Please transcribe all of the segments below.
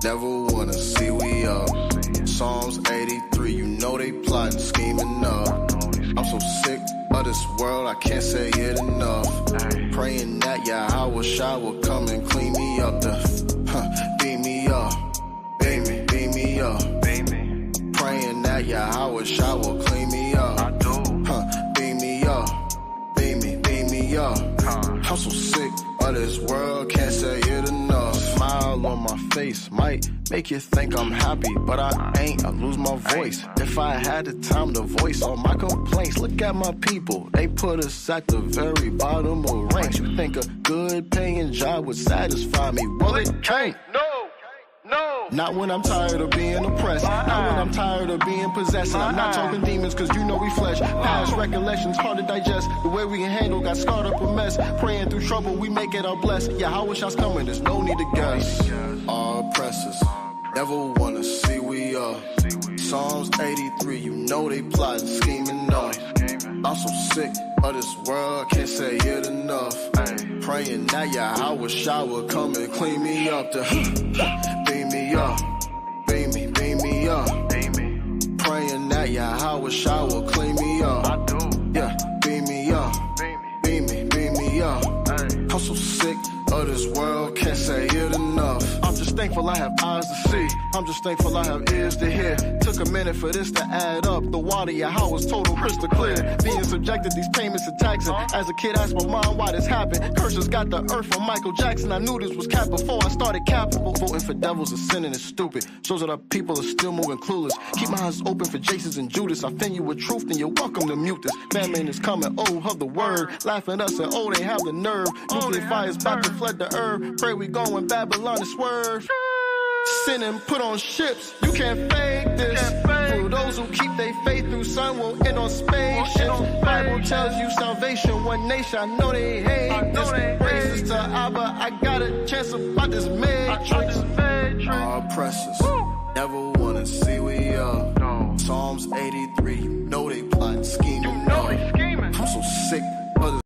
Never wanna see we up. Psalms 83, you know they plotting, scheming up. I'm so sick of this world, I can't say it enough. Praying that Yahawashi will come and clean me up. Beam me up, beam me up. Praying that Yahawashi will clean me up. Beam me up, beam me up. I'm so sick of this world, can't say it enough. Smile on my face might make you think I'm happy, but I ain't, I lose my voice. If I had the time to voice all my complaints, look at my people, they put us at the very bottom of ranks. You think a good paying job would satisfy me? Well, it can't. No. Not when I'm tired of being oppressed. Not when I'm tired of being possessed. And I'm not talking demons, cause you know we flesh. Past recollections hard to digest. The way we can handle got scarred up a mess. Praying through trouble, we make it our blessed. Yahawashi's coming, there's no need to guess. Our oppressors never wanna see we up. Psalms 83, you know they plotting, scheming up. I'm so sick of this world, can't say it enough. Praying that Yahawashi will come and clean me up. Beam me up, beam me up. Praying that Yahawashi will clean me up. Yeah, beam me up, beam me up. I'm so sick of this world, can't say it enough. I'm just thankful I have eyes to see. I'm just thankful I have ears to hear. Took a minute for this to add up. The water, Yahweh was total crystal clear. Being subjected these payments and taxing. As a kid, I asked my mom why this happened. Curses got the earth from Michael Jackson. I knew this was cap before I started capping. Voting for devils is sinning is stupid. Shows that our people are still moving clueless. Keep my eyes open for Jasons and Judas. I offend you with truth, then you're welcome to mute this. Famine is coming, oh, of the word. Laughing at us and oh, they have the nerve. Nuclear fire's about to flood the earth. Pray we go when Babylon is swerve. Sin and put on ships, you can't fake this. For those who keep their faith through sun will end on spaceships. Bible tells you salvation, one nation, I know they hate this. Praises to Abba, I got a chance about this matrix. Our oppressors never wanna see we up. Psalms 83, you know they plotting, scheming. I'm so sick of this.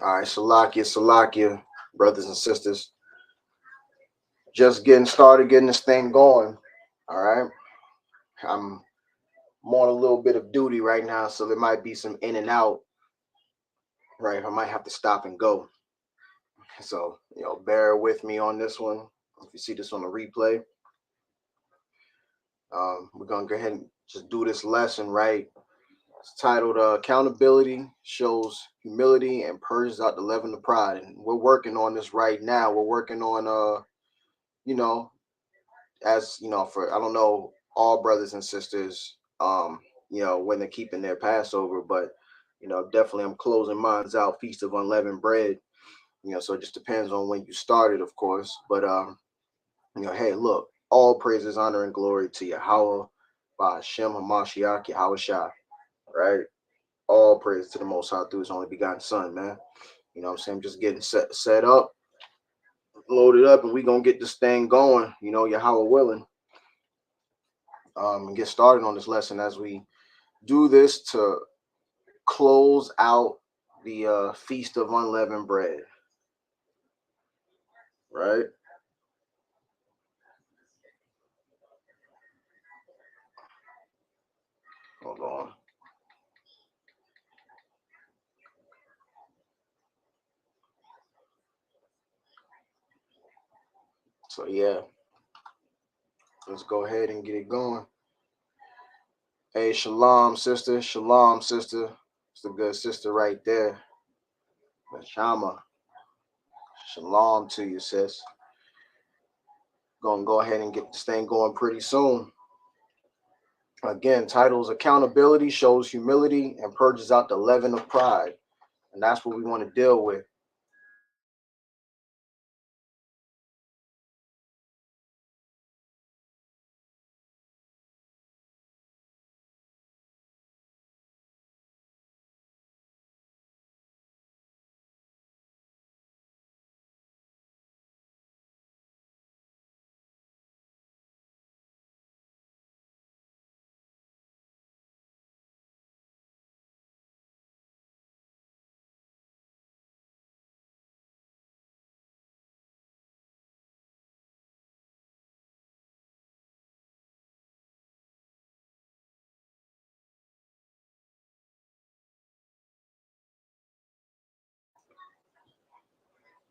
All right, Salakia, brothers and sisters. Just getting started, getting this thing going. All right. I'm on a little bit of duty right now, so there might be some in and out. Right. I might have to stop and go. So, bear with me on this one. If you see this on the replay, we're going to go ahead and just do this lesson, right? It's titled Accountability Shows Humility and Purges Out the Leaven of Pride. And we're working on this right now. We're working on, for, I don't know, all brothers and sisters, when they're keeping their Passover, but, definitely I'm closing mine out, Feast of Unleavened Bread. So it just depends on when you started, of course. But, hey, look, all praises, honor, and glory to Yahweh, by Hashem HaMashiach, Yahawashi, right? All praise to the Most High through His only begotten Son, man. You know what I'm saying? Just getting set up, loaded up, and we going to get this thing going, Yahweh willing. And get started on this lesson as we do this to close out the Feast of Unleavened Bread, right? Hold on. So yeah, let's go ahead and get it going. Hey, shalom, sister. Shalom, sister. It's a good sister right there. Shama. Shalom to you, sis. Gonna go ahead and get this thing going pretty soon. Again, titles Accountability Shows Humility and Purges Out the Leaven of Pride. And that's what we want to deal with.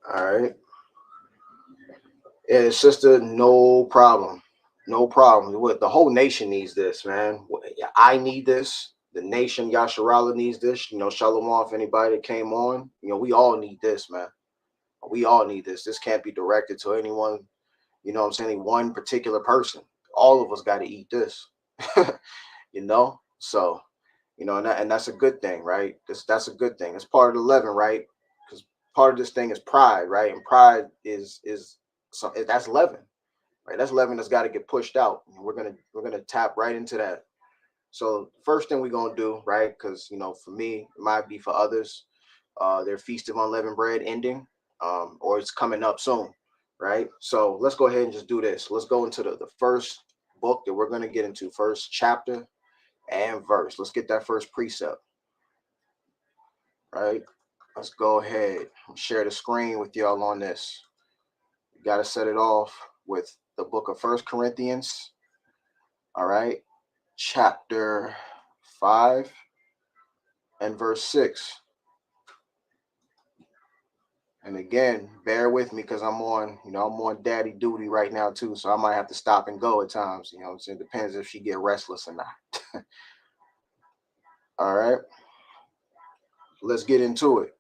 All right. Yeah, sister, no problem. No problem. What the whole nation needs this, man. I need this. The nation, Yasharala needs this. Shalom off anybody that came on. We all need this, man. We all need this. This can't be directed to anyone, I'm saying, one particular person. All of us got to eat this. So, and that's a good thing, right? That's a good thing. It's part of the leaven, right? Because part of this thing is pride, right? And pride is so that's leaven, right? That's leaven that's got to get pushed out. And we're gonna tap right into that. So first thing we're gonna do, right? Because for me, it might be for others, their Feast of Unleavened Bread ending, or it's coming up soon, right? So let's go ahead and just do this. Let's go into the first book that we're gonna get into, first chapter and verse. Let's get that first precept, right? Let's go ahead and share the screen with y'all on this. You got to set it off with the book of 1 Corinthians, all right, chapter 5 and verse 6. And again, bear with me because I'm on daddy duty right now too, so I might have to stop and go at times. So it depends if she get restless or not. All right, let's get into it.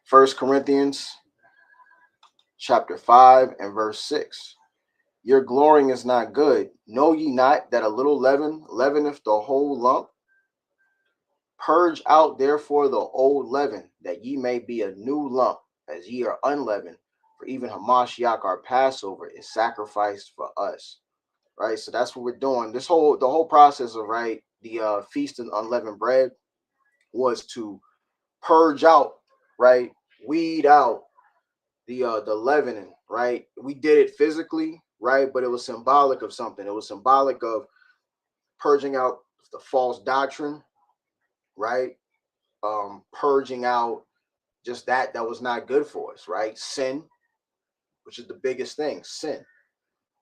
1 Corinthians chapter 5 and verse 6. Your glorying is not good. Know ye not that a little leaven leaveneth the whole lump? Purge out therefore the old leaven, that ye may be a new lump, as ye are unleavened. For even Hamashiach, our Passover, is sacrificed for us. Right. So that's what we're doing. The whole process of the Feast of Unleavened Bread was to purge out, right, weed out the leavening, right? We did it physically, right? But it was symbolic of something. It was symbolic of purging out the false doctrine, right? purging out just that was not good for us, right? Sin, which is the biggest thing, sin,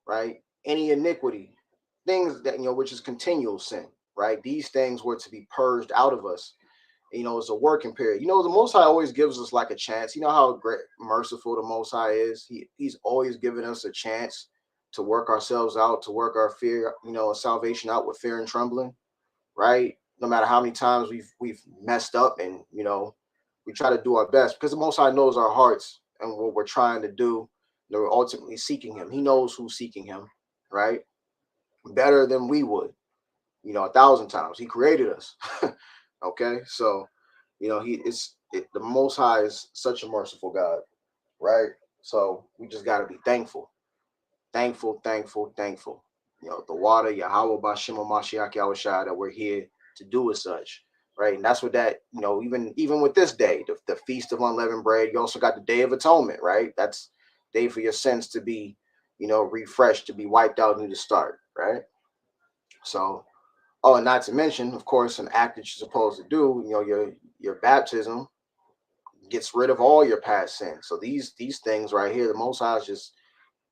right? Any iniquity, things that, which is continual sin, right? These things were to be purged out of us. It's a working period. The Most High always gives us like a chance. You know how great, merciful the Most High is. He's always giving us a chance to work ourselves out, to work our fear, salvation out with fear and trembling, right? No matter how many times we've messed up, and we try to do our best, because the Most High knows our hearts and what we're trying to do. We're ultimately seeking Him. He knows who's seeking Him, right? Better than we would, 1,000 times. He created us. Okay, so the Most High is such a merciful God, right? So we just got to be thankful. Thankful. The water, Yahweh Bashem Mashiach Yahawashi, that we're here to do as such, right? And that's what that, even with this day, the Feast of Unleavened Bread, you also got the Day of Atonement, right? That's day for your sins to be, refreshed, to be wiped out, and to start, right? So, and not to mention, of course, an act that you're supposed to do, your baptism gets rid of all your past sins. So these things right here, the Most High is just,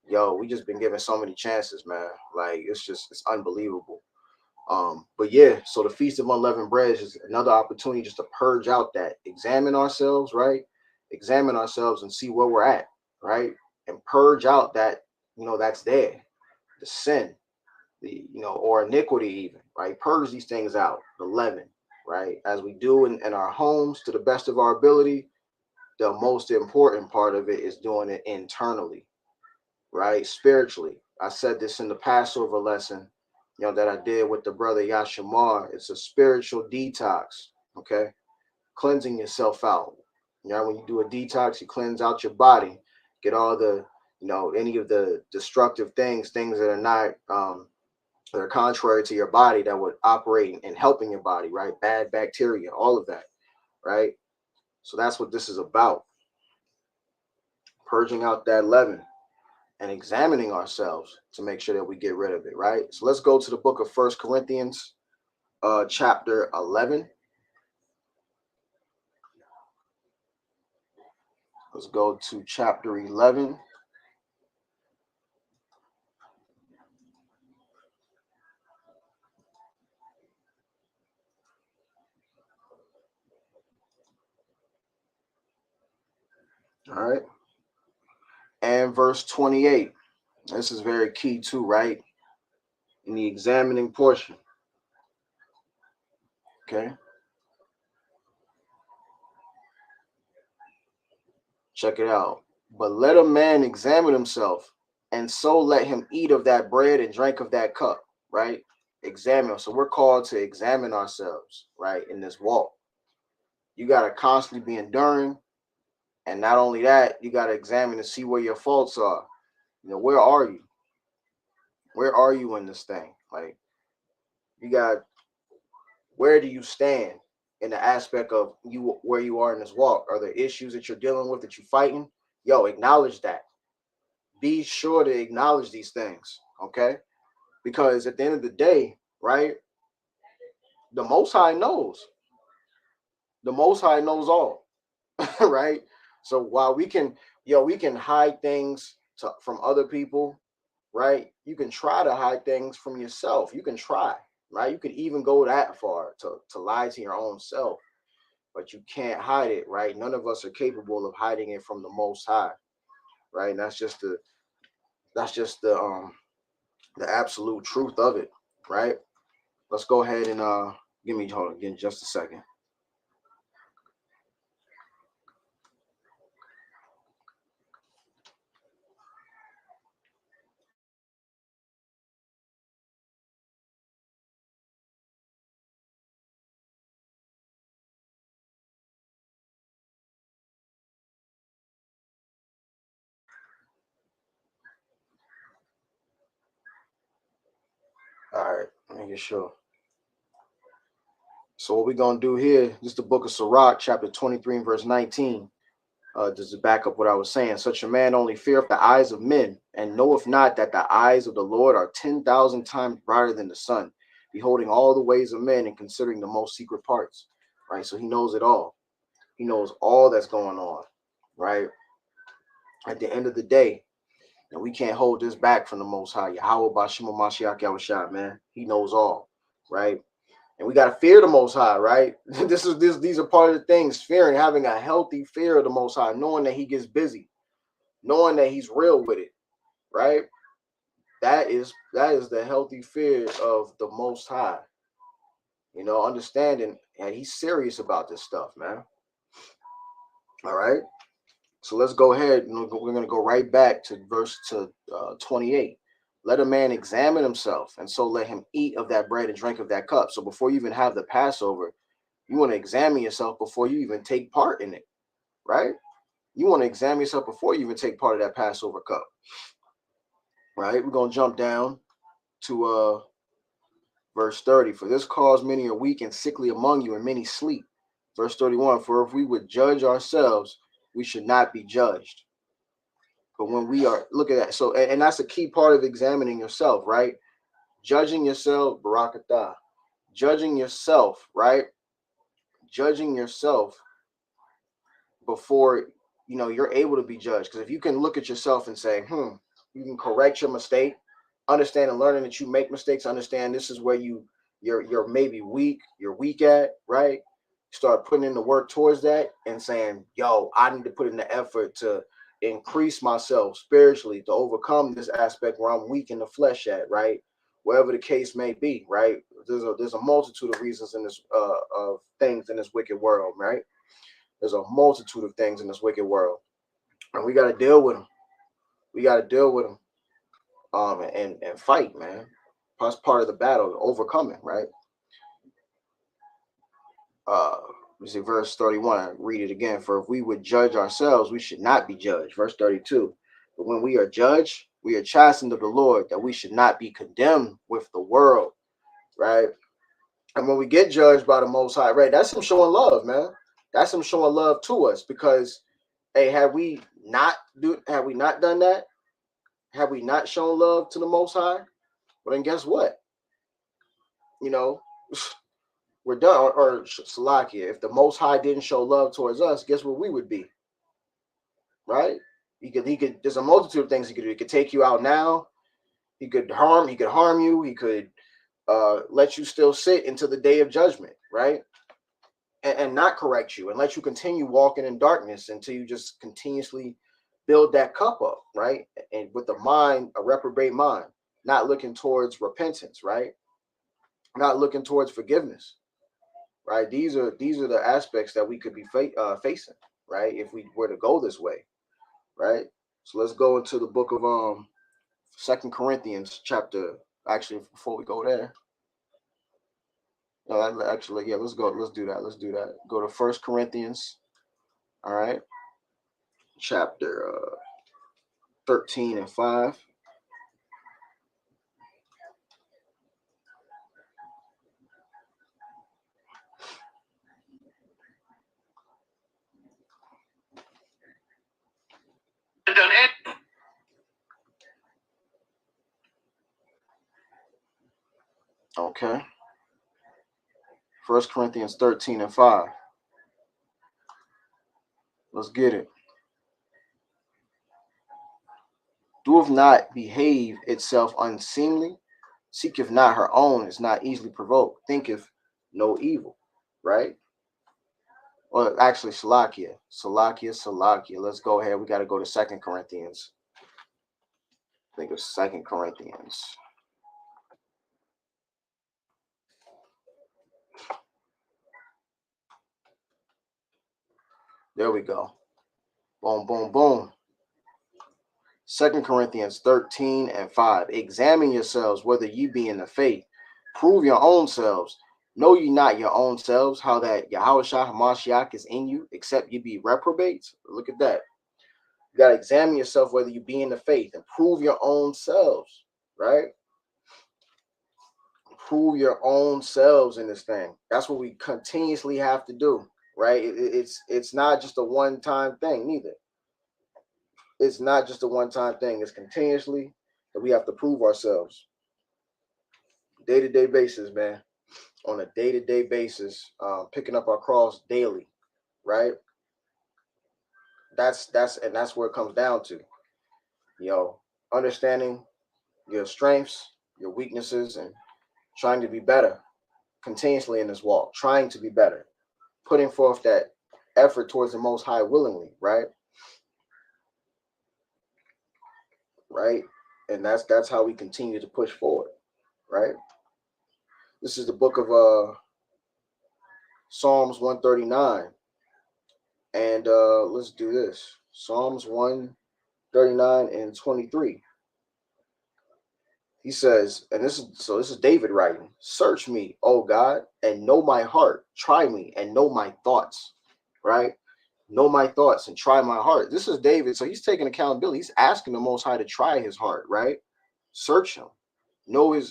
we just been given so many chances, man. Like it's unbelievable. But yeah, so the Feast of Unleavened Bread is just another opportunity just to purge out that, examine ourselves, right? Examine ourselves and see where we're at, right? And purge out that, that's there, the sin, or iniquity even, right? Purge these things out, the leaven, right? As we do in our homes to the best of our ability, the most important part of it is doing it internally, right? Spiritually. I said this in the Passover lesson, that I did with the brother Yashamar. It's a spiritual detox, okay? Cleansing yourself out. When you do a detox, you cleanse out your body, get all the, any of the destructive things that are not, that are contrary to your body, that would operate in helping your body, right? Bad bacteria, all of that, right? So that's what this is about. Purging out that leaven and examining ourselves to make sure that we get rid of it, right? So let's go to the book of 1 Corinthians, chapter 11. Let's go to chapter 11. All right. And verse 28. This is very key too, right? In the examining portion. Okay. Check it out. But let a man examine himself, and so let him eat of that bread and drink of that cup, right? Examine. So we're called to examine ourselves, right, in this walk. You got to constantly be enduring. And not only that, you got to examine to see where your faults are. Where are you? Where are you in this thing? Like, where do you stand in the aspect of you, where you are in this walk? Are there issues that you're dealing with, that you're fighting? Acknowledge that. Be sure to acknowledge these things, okay? Because at the end of the day, right, the Most High knows. The Most High knows all, right? So while we can hide things from other people, right? You can try to hide things from yourself. You can try, right? You could even go that far to lie to your own self, but you can't hide it, right? None of us are capable of hiding it from the Most High, right? And that's just the absolute truth of it, right? Let's go ahead and hold on, give me just a second. All right, let me get sure. So what we're gonna do here, this is the book of Sirach, chapter 23, verse 19. Just to back up what I was saying, such a man only feareth the eyes of men, and knoweth not that the eyes of the Lord are 10,000 times brighter than the sun, beholding all the ways of men and considering the most secret parts. right? So he knows it all. He knows all that's going on, right? At the end of the day, and we can't hold this back from the Most High. Yahawashi Mashiach Yahawashi, man. He knows all, right? And we got to fear the Most High, right? These are part of the things, fearing, having a healthy fear of the Most High, knowing that he gets busy, knowing that he's real with it, right? That is the healthy fear of the Most High. You know, understanding, and he's serious about this stuff, man. All right. So let's go ahead and we're going to go right back to verse 28. Let a man examine himself, and so let him eat of that bread and drink of that cup. So before you even have the Passover, you want to examine yourself before you even take part in it, right? You want to examine yourself before you even take part of that Passover cup, right? We're going to jump down to verse 30. For this cause many are weak and sickly among you, and many sleep. Verse 31. For if we would judge ourselves, we should not be judged. But when we are, look at that. So, and that's a key part of examining yourself, right? Judging yourself, barakatah. Judging yourself, right? Judging yourself before, you know, you're able to be judged. Because if you can look at yourself and say, you can correct your mistake, understand and learning that you make mistakes, understand this is where you're maybe weak, you're weak at, right? Start putting in the work towards that and saying, yo, I need to put in the effort to increase myself spiritually to overcome this aspect where I'm weak in the flesh at, right? Wherever the case may be, right? There's a multitude of reasons in this of things in this wicked world, right? There's a multitude of things in this wicked world, and we got to deal with them. We got to deal with them, and fight, man. That's part of the battle, overcoming, right? We see verse 31. Read it again. For if we would judge ourselves, we should not be judged. Verse 32. But when we are judged, we are chastened of the Lord, that we should not be condemned with the world, right? And when we get judged by the Most High, right, that's him showing love, man. That's him showing love to us, because, hey, had we not done that, had we not shown love to the Most High, well, then guess what? You know, we're done. Or Salakia, if the Most High didn't show love towards us, guess where we would be, right? He could. There's a multitude of things he could do. He could take you out now. He could harm you. He could let you still sit until the day of judgment, right? And not correct you and let you continue walking in darkness until you just continuously build that cup up, right? And with the mind, a reprobate mind, not looking towards repentance, right? Not looking towards forgiveness, right? These are the aspects that we could be facing, right? If we were to go this way, right? So let's go into the book of 2 Corinthians chapter. Actually, before we go there, no, actually, yeah, let's go. Let's do that. Let's do that. Go to 1 Corinthians. All right, chapter 13 and 5. Okay. 1 Corinthians 13 and 5. Let's get it. Doeth not behave itself unseemly, seeketh not her own, is not easily provoked, thinketh no evil, right? Well, actually, Salakia. Let's go ahead. We got to go to 2 Corinthians. I think it's 2 Corinthians. There we go. Boom, boom, boom. 2 Corinthians 13 and 5. Examine yourselves whether ye be in the faith. Prove your own selves. Know ye not your own selves, how that Yahawashi Hamashiach is in you, except ye be reprobates? Look at that. You got to examine yourself whether you be in the faith and prove your own selves, right? Prove your own selves in this thing. That's what we continuously have to do, right? It's not just a one-time thing neither. It's not just a one-time thing. It's continuously that we have to prove ourselves. Day-to-day basis, man. on a day-to-day basis, picking up our cross daily, right? That's where it comes down to, understanding your strengths, your weaknesses, and trying to be better continuously in this walk, trying to be better, putting forth that effort towards the Most High willingly, right? Right? And that's how we continue to push forward, right? This is the book of Psalms 139. And let's do this. Psalms 139 and 23. He says, and this is David writing, "Search me, O God, and know my heart. Try me and know my thoughts." Right? Know my thoughts and try my heart. This is David. So he's taking accountability. He's asking the Most High to try his heart, right? Search him.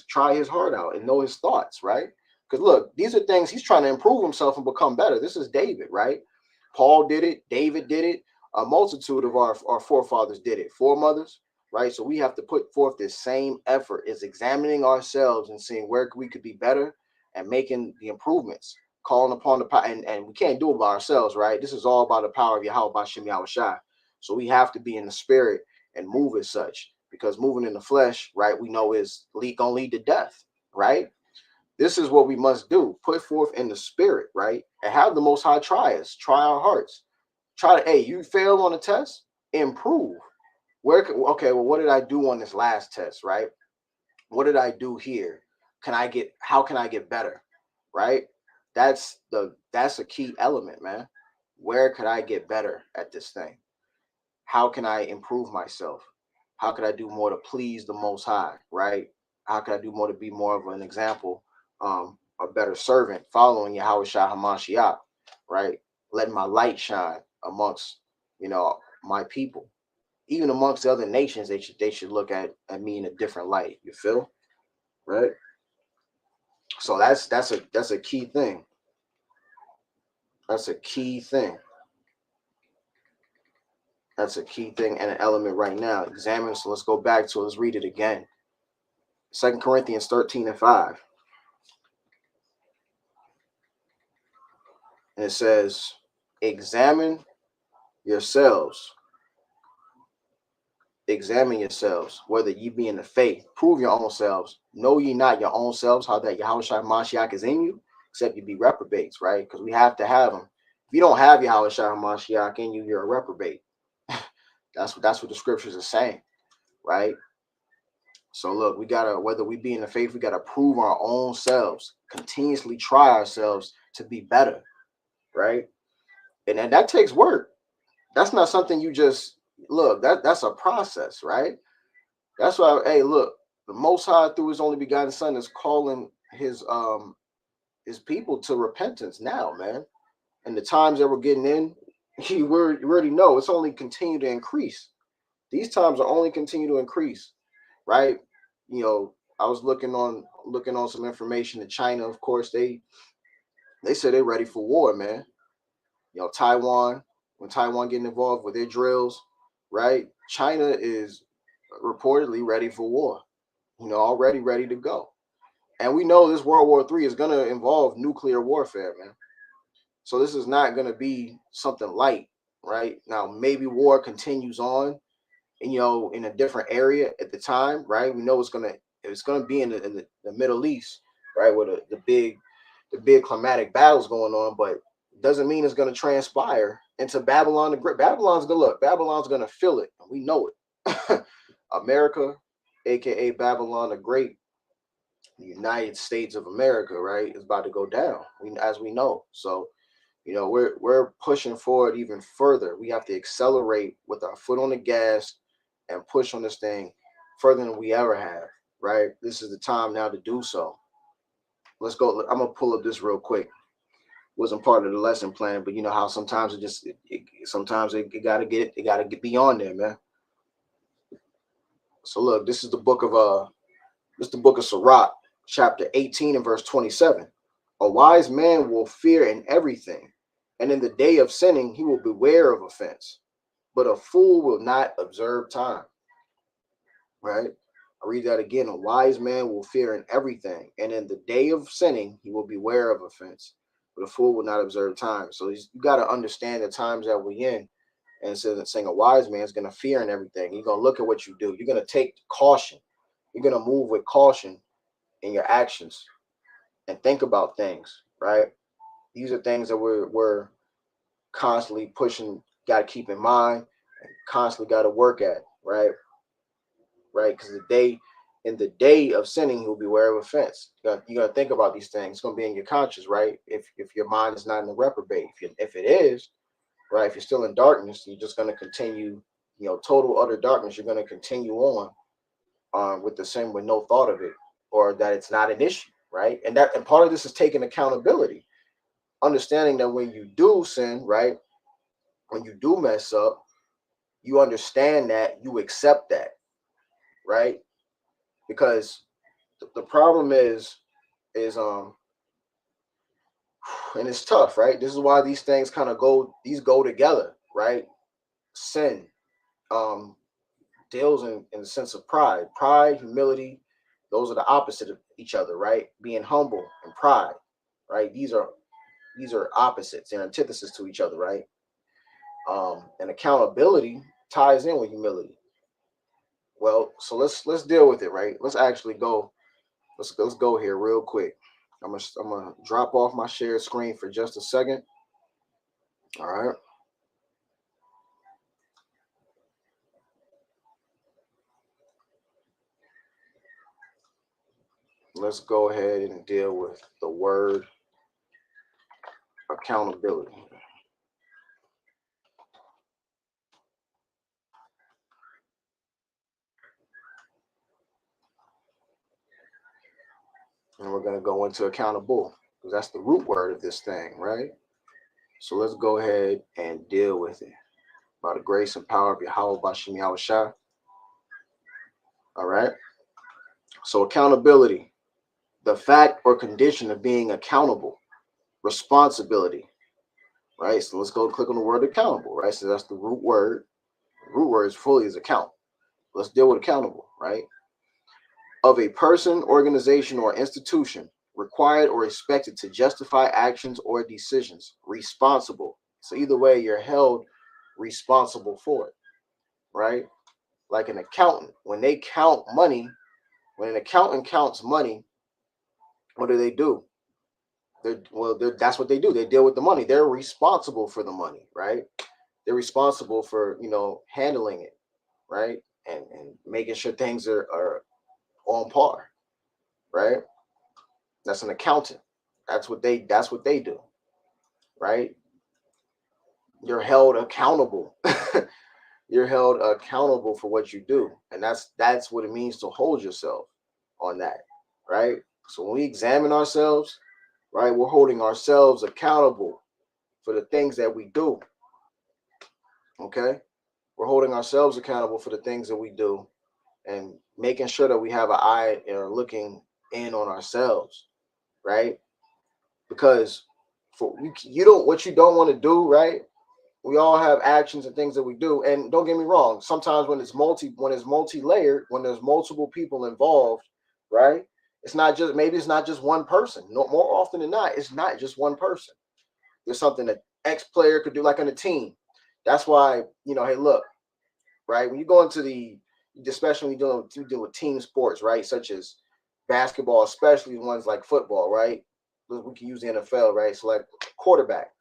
Try his heart out and know his thoughts, right? Because look, these are things he's trying to improve himself and become better. This is David, right? Paul did it. David did it. A multitude of our forefathers did it. Foremothers, right? So we have to put forth this same effort, is examining ourselves and seeing where we could be better and making the improvements, calling upon the power. And we can't do it by ourselves, right? This is all about the power of Yahawashi. So we have to be in the spirit and move as such, because moving in the flesh, right, we know is gonna lead to death, right? This is what we must do: put forth in the spirit, right, and have the Most High try us, try our hearts. Try to, hey, you failed on a test, improve. Okay, well, what did I do on this last test, right? What did I do here? How can I get better, right? That's a key element, man. Where could I get better at this thing? How can I improve myself? How could I do more to please the Most High, right? How can I do more to be more of an example, a better servant, following Yahawashi Hamashiach, right? Letting my light shine amongst, my people, even amongst the other nations. They should look at me in a different light. You feel, right? So that's a key thing. That's a key thing. That's a key thing and an element right now. Examine. So let's go back to it. Let's read it again. 2 Corinthians 13 and 5. And it says, examine yourselves, whether ye be in the faith. Prove your own selves. Know ye not your own selves, how that Yahawashi Mashiach is in you, except you be reprobates, right? Because we have to have them. If you don't have Yahawashi Mashiach in you, you're a reprobate. That's what the scriptures are saying, right? So look, we gotta, whether we be in the faith, we gotta prove our own selves, continuously try ourselves to be better, right? And that takes work. That's not something you just look. That's a process, right? That's why, hey, look, the Most High through His only begotten Son is calling His people to repentance now, man. And the times that we're getting in, you already know it's only continue to increase. These times are only continue to increase, right? I was looking on some information in China. Of course, they said they're ready for war, man. Taiwan, when Taiwan getting involved with their drills, right? China is reportedly ready for war, already ready to go. And we know this World War III is going to involve nuclear warfare, man. So this is not going to be something light, right? Now, maybe war continues on, in a different area at the time, right? We know it's going to be in the Middle East, right? Where the big climatic battles going on, but doesn't mean it's going to transpire into Babylon the Great. Babylon's going to feel it, and we know it. America, aka Babylon the Great, the United States of America, right, is about to go down. As we know. So, we're pushing forward even further. We have to accelerate with our foot on the gas and push on this thing further than we ever have, right? This is the time now to do so. Let's go. I'm gonna pull up this real quick. Wasn't part of the lesson plan, but you know how sometimes sometimes it gotta get beyond there, man. So look, this is the book of Sirach, chapter 18 and verse 27. A wise man will fear in everything, and in the day of sinning he will beware of offense. But a fool will not observe time. Right? I read that again. A wise man will fear in everything, and in the day of sinning, he will beware of offense. But a fool will not observe time. So you got to understand the times that we're in. And it says that saying a wise man is going to fear in everything. You're going to look at what you do. You're going to take caution. You're going to move with caution in your actions and think about things, right? These are things that we're constantly pushing, got to keep in mind, and constantly got to work at, right? Right? Because in the day of sinning, you'll beware of offense. You're gonna think about these things. It's gonna be in your conscience, right? If your mind is not in the reprobate, if it is, right? If you're still in darkness, you're just gonna continue, total utter darkness. You're gonna continue on with the sin with no thought of it, or that it's not an issue, right? And part of this is taking accountability, understanding that when you do sin, right, when you do mess up, you understand that, you accept that, right? Because the problem is and it's tough, right? This is why these things kind of go together, right? Sin deals in the sense of pride, humility. Those are the opposite of each other, right? Being humble and pride, right? These are opposites and antithesis to each other, right? And accountability ties in with humility. Well, so let's deal with it, right? Let's actually go. Let's go here real quick. I'm gonna drop off my shared screen for just a second. All right. Let's go ahead and deal with the word accountability. And we're going to go into accountable because that's the root word of this thing, right? So let's go ahead and deal with it by the grace and power of Yahawashi. All right. So accountability, the fact or condition of being accountable, responsibility, right? So let's go click on the word accountable, right? So that's the root word. The root word is fully is account. Let's deal with accountable, right? Of a person, organization, or institution required or expected to justify actions or decisions. Responsible. So either way, you're held responsible for it, right? Like an accountant, when they count money, when an accountant counts money, what do? That's what they do. They deal with the money. They're responsible for the money, right? They're responsible for handling it, right? And making sure things are on par, right? That's an accountant. That's what they do, right? You're held accountable. You're held accountable for what you do. And that's what it means to hold yourself on that, right? So when we examine ourselves, right, we're holding ourselves accountable for the things that we do. Okay? We're holding ourselves accountable for the things that we do and making sure that we have an eye and are looking in on ourselves, right? Because what you don't want to do, right? We all have actions and things that we do, and don't get me wrong. Sometimes when it's multi-layered, when there's multiple people involved, right? It's not just one person. No, more often than not, it's not just one person. There's something that X player could do, like on a team. That's why hey, look, right? When you go into especially when you deal with team sports, right, such as basketball, especially ones like football, right? We can use the NFL, right? So like quarterback,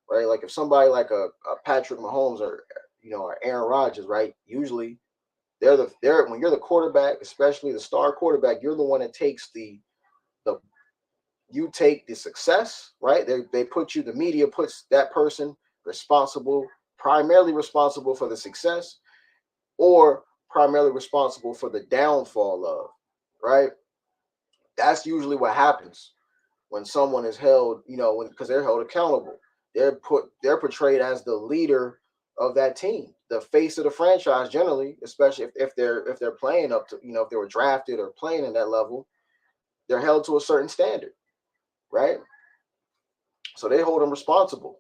right? Like if somebody like a Patrick Mahomes or or Aaron Rodgers, right? Usually they're when you're the quarterback, especially the star quarterback, you're the one that takes you take the success, right? They put the media puts that person primarily responsible for the success, or primarily responsible for the downfall of, right? That's usually what happens when someone is held, because they're held accountable. They're portrayed as the leader of that team, the face of the franchise generally, especially if they're playing up to, if they were drafted or playing in that level, they're held to a certain standard, right? So they hold them responsible.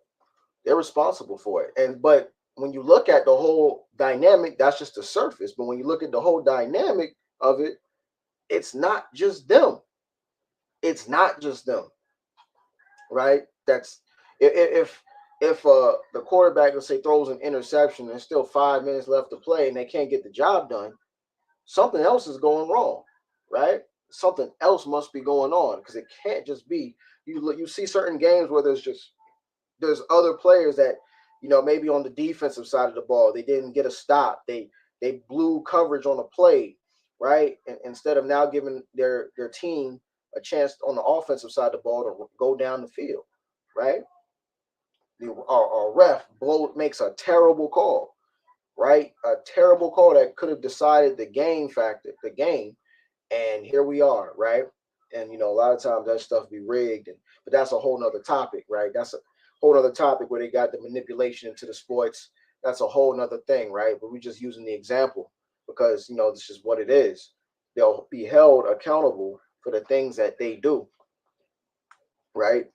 They're responsible for it. But when you look at the whole dynamic, that's just the surface. But when you look at the whole dynamic of it, it's not just them. It's not just them, right? That's if the quarterback, let's say, throws an interception and there's still 5 minutes left to play and they can't get the job done, something else is going wrong, right? Something else must be going on, because it can't just be you see certain games where there's other players that, maybe on the defensive side of the ball, they didn't get a stop. They blew coverage on a play, right? And instead of now giving their team a chance on the offensive side of the ball to go down the field, right? Our ref makes a terrible call, right? A terrible call that could have decided the game, and here we are, right? And a lot of times that stuff be rigged, but that's a whole nother topic, right? That's a whole nother topic where they got the manipulation into the sports. That's a whole nother thing, right? But we're just using the example because this is what it is. They'll be held accountable for the things that they do, right?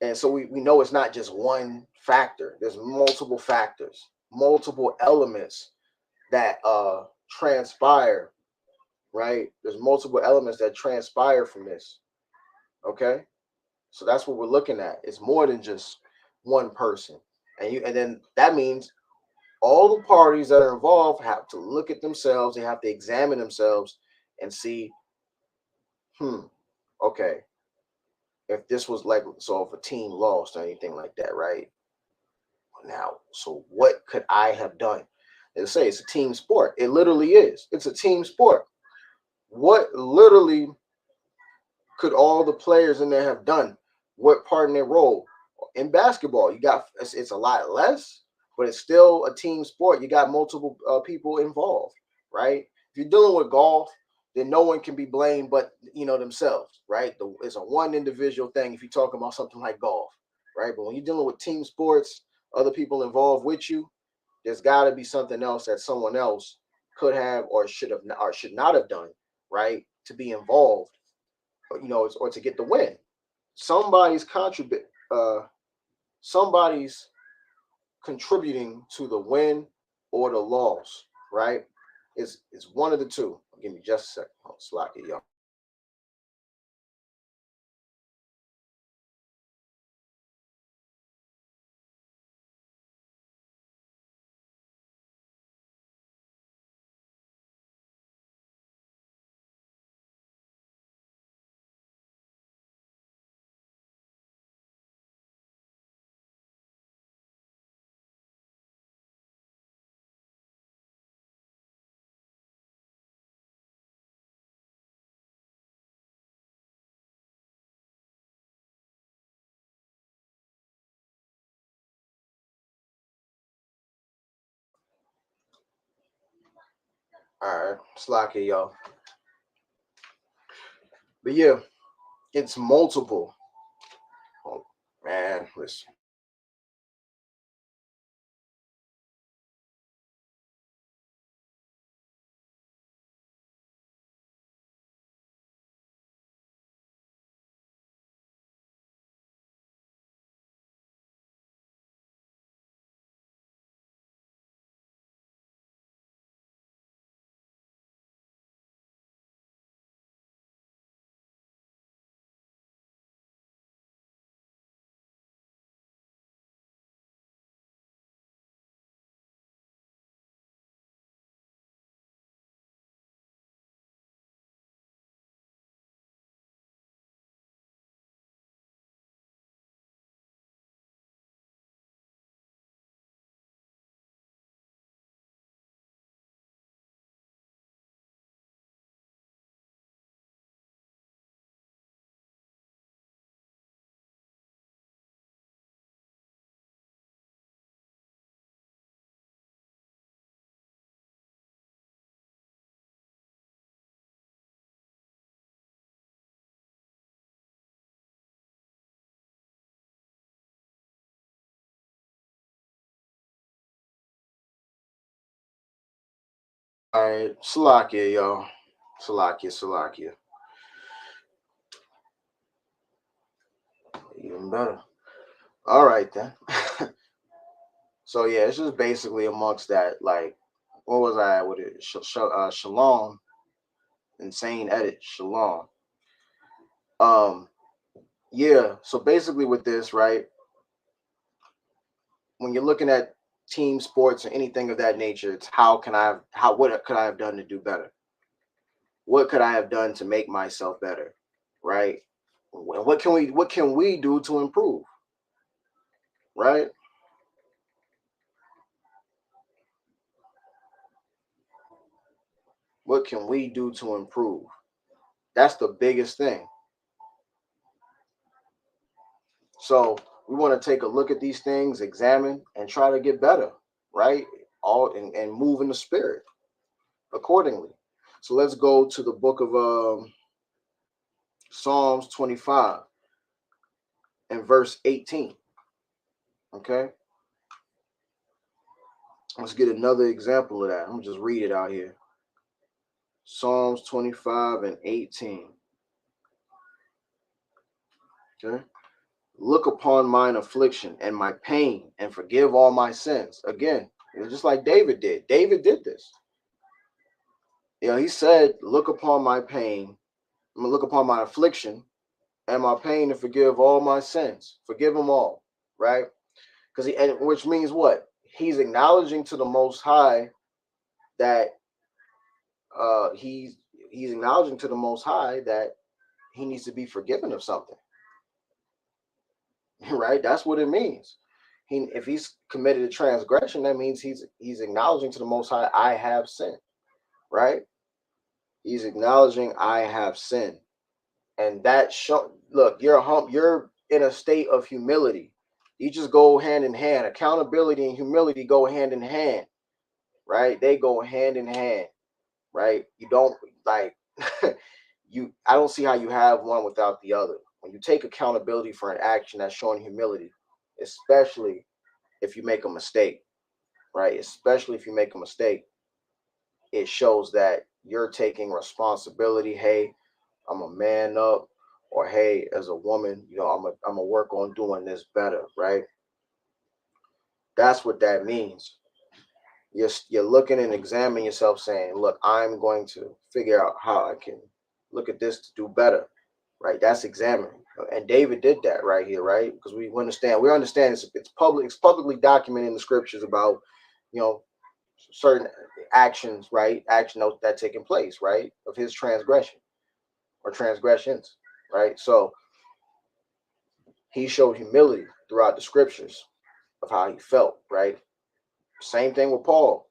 And so we know it's not just one factor. There's multiple factors, multiple elements that transpire, right? There's multiple elements that transpire from this. Okay. So that's what we're looking at. It's more than just one person. And then that means all the parties that are involved have to look at themselves, they have to examine themselves and see, okay, if this was like, so if a team lost or anything like that, right? Now, so what could I have done? They say it's a team sport. It literally is. It's a team sport. What literally could all the players in there have done? What part in their role? In basketball, it's a lot less, but it's still a team sport. You got multiple people involved, right? If you're dealing with golf, then no one can be blamed but themselves, right? It's a one individual thing if you're talking about something like golf, right? But when you're dealing with team sports, other people involved with you, there's got to be something else that someone else could have or should not have done, right? To be involved, or to get the win. Somebody's somebody's contributing to the win or the loss, right? It's one of the two. Give me just a second. Oh, slack it, y'all. All right, slack it, y'all. But yeah, it's multiple. Oh man, listen. All right, Salakia, y'all. Salakia. Even better. All right then. So yeah, it's just basically amongst that. Like, what was I with it? Shalom. Insane edit. Shalom. Yeah. So basically, with this, right? When you're looking at team sports or anything of that nature, it's what could I have done to do better? What could I have done to make myself better? Right? What can we do to improve? Right? What can we do to improve? That's the biggest thing. So we want to take a look at these things, examine, and try to get better, right? And move in the spirit accordingly. So let's go to the book of Psalms 25 and verse 18. Okay. Let's get another example of that. I'm gonna just read it out here. Psalms 25 and 18. Okay. Look upon mine affliction and my pain and forgive all my sins. Again, just like David did. David did this. He said, look upon my pain. I'm gonna look upon my affliction and my pain and forgive all my sins. Forgive them all, right? Which means what? He's acknowledging to the Most High that he's acknowledging to the Most High that he needs to be forgiven of something, right? That's what it means. If he's committed a transgression, that means he's acknowledging to the Most High, I have sinned, right? He's acknowledging I have sinned, and that look, you're in a state of humility. You just go hand in hand. Accountability and humility go hand in hand, right? They go hand in hand, right? You don't like I don't see how you have one without the other. When you take accountability for an action, that's showing humility, especially if you make a mistake, right? Especially if you make a mistake, it shows that you're taking responsibility. Hey, I'm a man up, or hey, as a woman, I'm a work on doing this better, right? That's what that means. You're looking and examining yourself, saying, look, I'm going to figure out how I can look at this to do better, right? That's examining. And David did that right here, right? Because we understand it's publicly documented in the scriptures about, certain actions, right? Action that taking place, right? Of his transgression or transgressions, right? So he showed humility throughout the scriptures of how he felt, right? Same thing with Paul.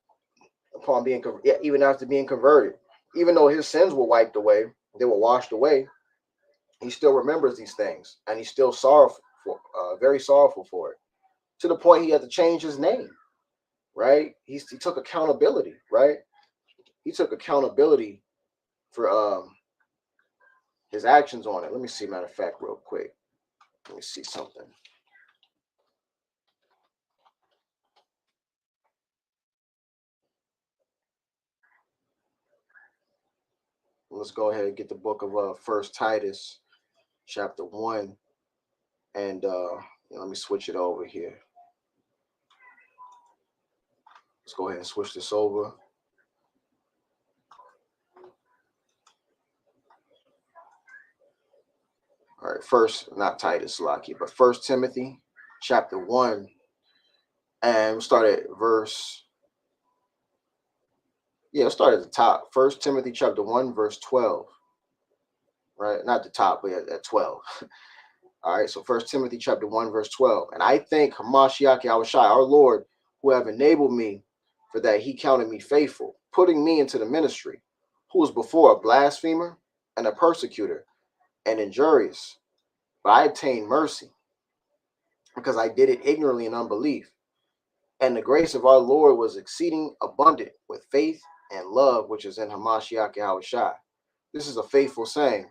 Upon being even after being converted, even though his sins were wiped away, they were washed away, he still remembers these things, and he's still sorrowful, very sorrowful for it, to the point he had to change his name, right? He took accountability, right? He took accountability for his actions on it. Let me see, matter of fact, real quick. Let me see something. Let's go ahead and get the book of First Titus, chapter 1, and let me switch it over here. Let's go ahead and switch this over. All right, not Titus, Lucky, but First Timothy, chapter 1, and we'll start at verse. Yeah, let's start at the top. First Timothy, chapter 1, verse 12. Right, not the top, but at 12. All right, so First Timothy, chapter 1, verse 12. And I thank Hamashiach Yahawashi, our Lord, who have enabled me, for that he counted me faithful, putting me into the ministry, who was before a blasphemer and a persecutor and injurious. But I obtained mercy, because I did it ignorantly in unbelief. And the grace of our Lord was exceeding abundant with faith and love, which is in Hamashiach Yahawashi. This is a faithful saying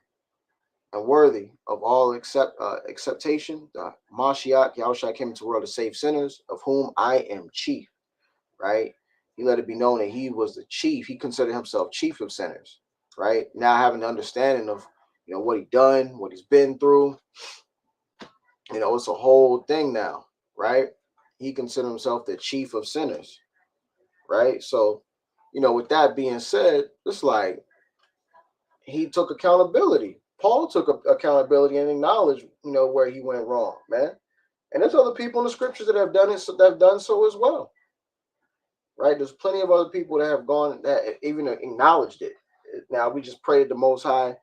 and worthy of all acceptation. The Hamashiach Yahawashi came into the world to save sinners, of whom I am chief, right? He let it be known that he was the chief. He considered himself chief of sinners, right? Now having the understanding of, what he done, what he's been through, it's a whole thing now, right? He considered himself the chief of sinners, right? So, with that being said, it's like he took accountability. Paul took accountability and acknowledged, where he went wrong, man. And there's other people in the scriptures that have done it, that have done so as well, right? There's plenty of other people that have gone, that even acknowledged it. Now we just pray that the Most High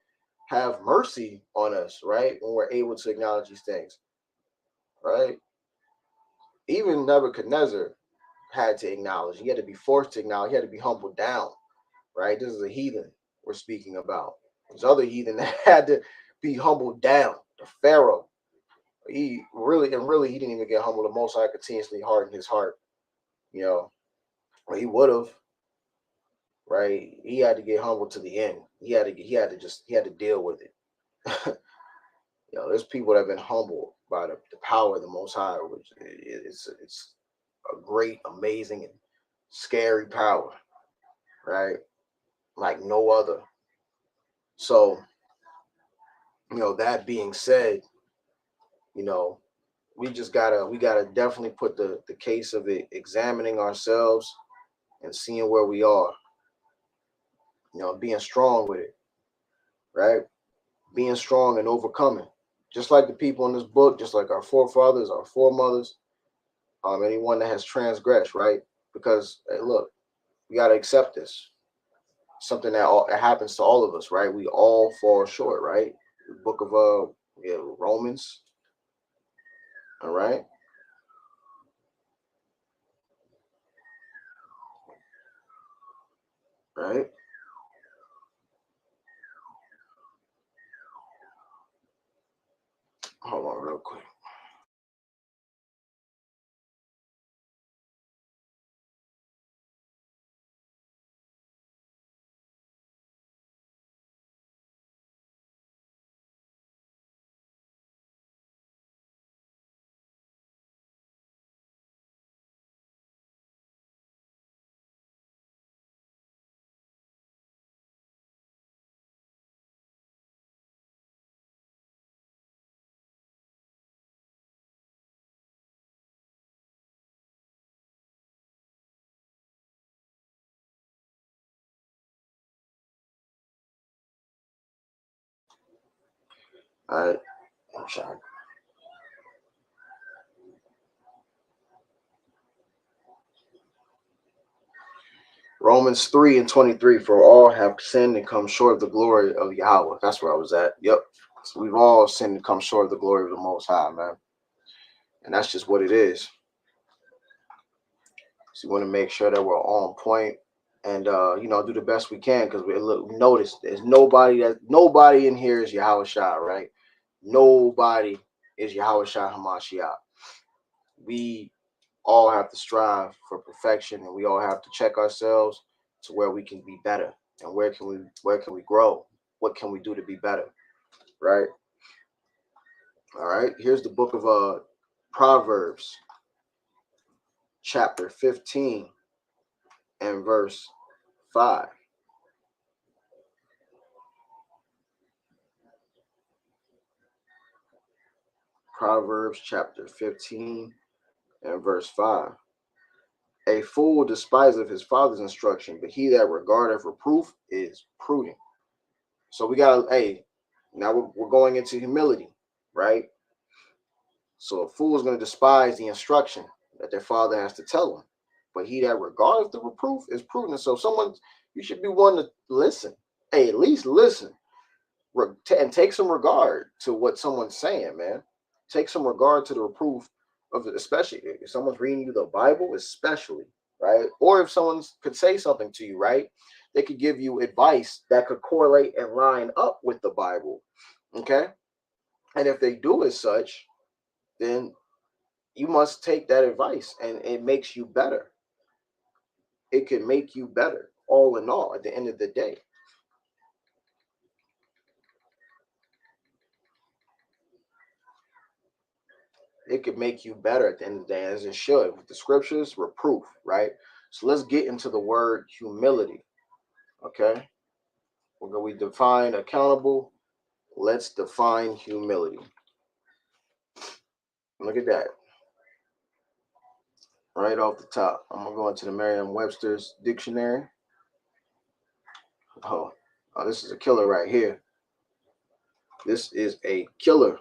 have mercy on us, right? When we're able to acknowledge these things, right? Even Nebuchadnezzar had to acknowledge. He had to be forced to acknowledge. He had to be humbled down, right? This is a heathen we're speaking about. There's other heathen that had to be humbled down. The Pharaoh, he really he didn't even get humbled. The Most High continuously hardened his heart, or he would have, right? He had to get humbled to the end. He had to deal with it. There's people that have been humbled by the power of the Most High, which it's a great, amazing, and scary power, right? Like no other. So, that being said, we gotta definitely put the case of it, examining ourselves and seeing where we are, being strong with it, right? Being strong and overcoming. Just like the people in this book, just like our forefathers, our foremothers, anyone that has transgressed, right? Because hey, look, we gotta accept this. Something that happens to all of us, right? We all fall short, right? The book of Romans. All right. Right. Hold on real quick. All right. I'm sorry. Romans 3:23, for all have sinned and come short of the glory of Yahweh. That's where I was at. Yep. So we've all sinned and come short of the glory of the Most High, man. And that's just what it is. So we want to make sure that we're on point and do the best we can, because we notice there's nobody in here is Yahawashi, right? Nobody is Yahawashi Hamashiach. We all have to strive for perfection, and we all have to check ourselves to where we can be better, and where can we grow? What can we do to be better? Right? All right. Here's the book of Proverbs, chapter 15 and verse 5. Proverbs chapter 15 and verse 5. A fool despiseth his father's instruction, but he that regardeth reproof is prudent. So we got, now we're going into humility, right? So a fool is going to despise the instruction that their father has to tell them. But he that regardeth the reproof is prudent. So you should be one to listen. Hey, at least listen. And take some regard to what someone's saying, man. Take some regard to the reproof of it, especially if someone's reading you the Bible, especially, right? Or if someone could say something to you, right? They could give you advice that could correlate and line up with the Bible, okay? And if they do as such, then you must take that advice, and it makes you better. It can make you better, all in all, at the end of the day. It could make you better at the end of the day, as it should, with the scriptures, reproof, right? So let's get into the word humility, okay? We define accountable. Let's define humility. Look at that. Right off the top. I'm going to go into the Merriam-Webster's dictionary. Oh, Oh, this is a killer right here. This is a killer.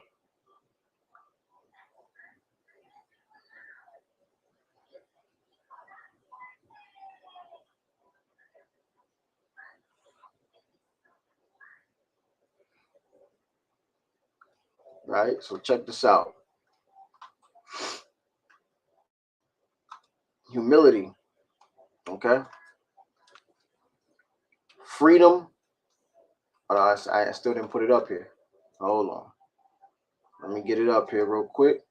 Right? So check this out. Humility. Okay? Freedom. Oh, I still didn't put it up here. Hold on. Let me get it up here real quick.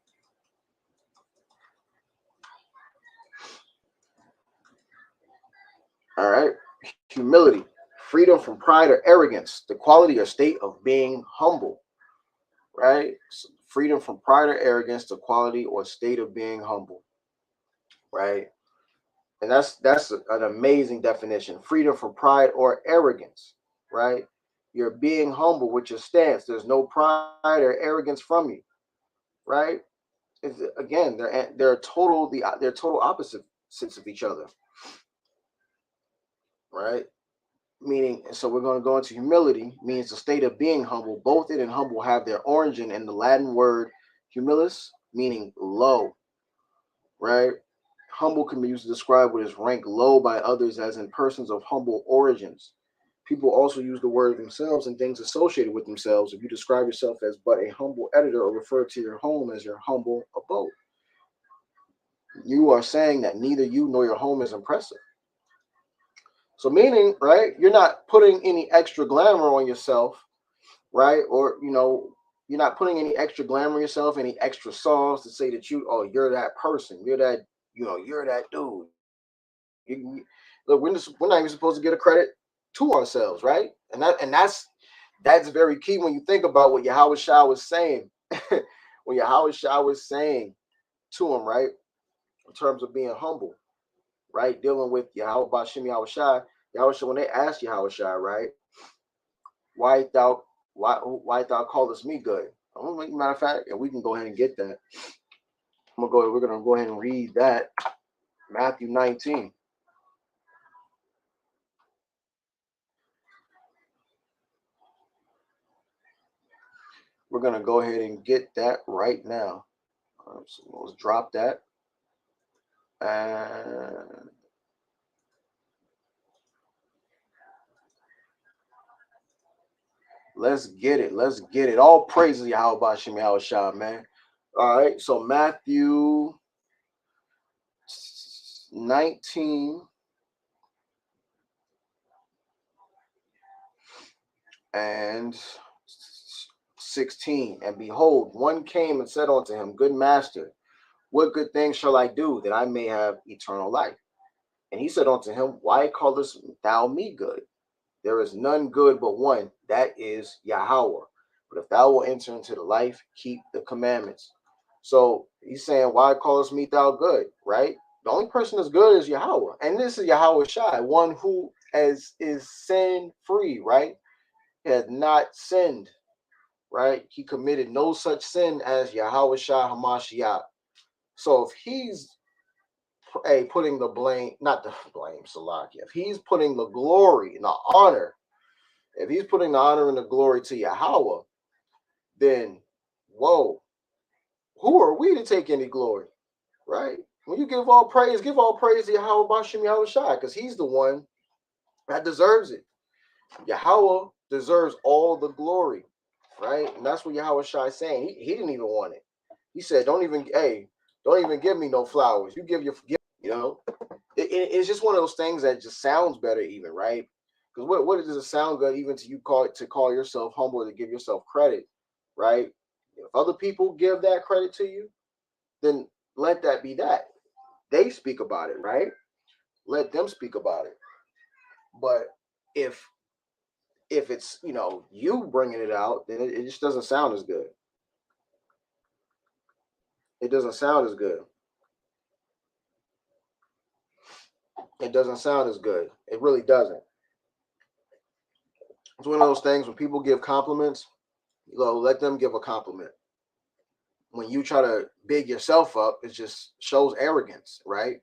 All right. Humility. Freedom from pride or arrogance. The quality or state of being humble. Right? So freedom from pride or arrogance. The quality or state of being humble. Right? And that's an amazing definition. Freedom from pride or arrogance. Right? You're being humble with your stance. There's no pride or arrogance from you. Right? Again, they're total opposites of each other. Right? Meaning, so we're going to go into humility, means the state of being humble. Both it and humble have their origin in the Latin word humilis, meaning low. Right? Humble can be used to describe what is ranked low by others, as in persons of humble origins. People also use the word themselves and things associated with themselves. If you describe yourself as but a humble editor or refer to your home as your humble abode, you are saying that neither you nor your home is impressive. So meaning, right, you're not putting any extra glamour on yourself, right? Or, you're not putting any extra glamour on yourself, any extra sauce to say that you're that person. You're that, you're that dude. Look, we're not even supposed to get a credit to ourselves, right? And that's very key when you think about what Yahawashi was saying. When Yahawashi was saying to him, right, in terms of being humble, right, dealing with Yahawashi, when they asked Yahawashi, right, why thou callest me good? Matter of fact, and we can go ahead and get that. We're gonna go ahead and read that. Matthew 19. We're gonna go ahead and get that right now. So let's drop that. And let's get it. Let's get it. All praises Yahawashi, man. All right. So Matthew 19 and 16. And behold, one came and said unto him, Good master, what good thing shall I do that I may have eternal life? And he said unto him, Why callest thou me good? There is none good but one, that is Yahweh. But if thou wilt enter into the life, keep the commandments. So he's saying, Why callest me thou good? Right? The only person that's good is Yahweh. And this is Yahawashi, one who is sin free, right? He has not sinned, right? He committed no such sin as Yahawashi Hamashiach. So if he's putting the blame, not the blame, Salakia, if he's putting the glory and the honor, if he's putting the honor and the glory to Yahweh, then whoa, who are we to take any glory, right? When you give all praise to Yahweh Bashim Yahushai, because he's the one that deserves it. Yahweh deserves all the glory, right? And that's what Yahawashi is saying. He didn't even want it. He said, don't even give me no flowers. You give it's just one of those things that just sounds better even, right? Because what does it sound good even to call yourself humble, to give yourself credit, right? If other people give that credit to you, then let that be that. They speak about it, right? Let them speak about it. But if it's you bringing it out, then it just doesn't sound as good. It doesn't sound as good. It doesn't sound as good. It really doesn't. It's one of those things when people give compliments, let them give a compliment. When you try to big yourself up, it just shows arrogance, right?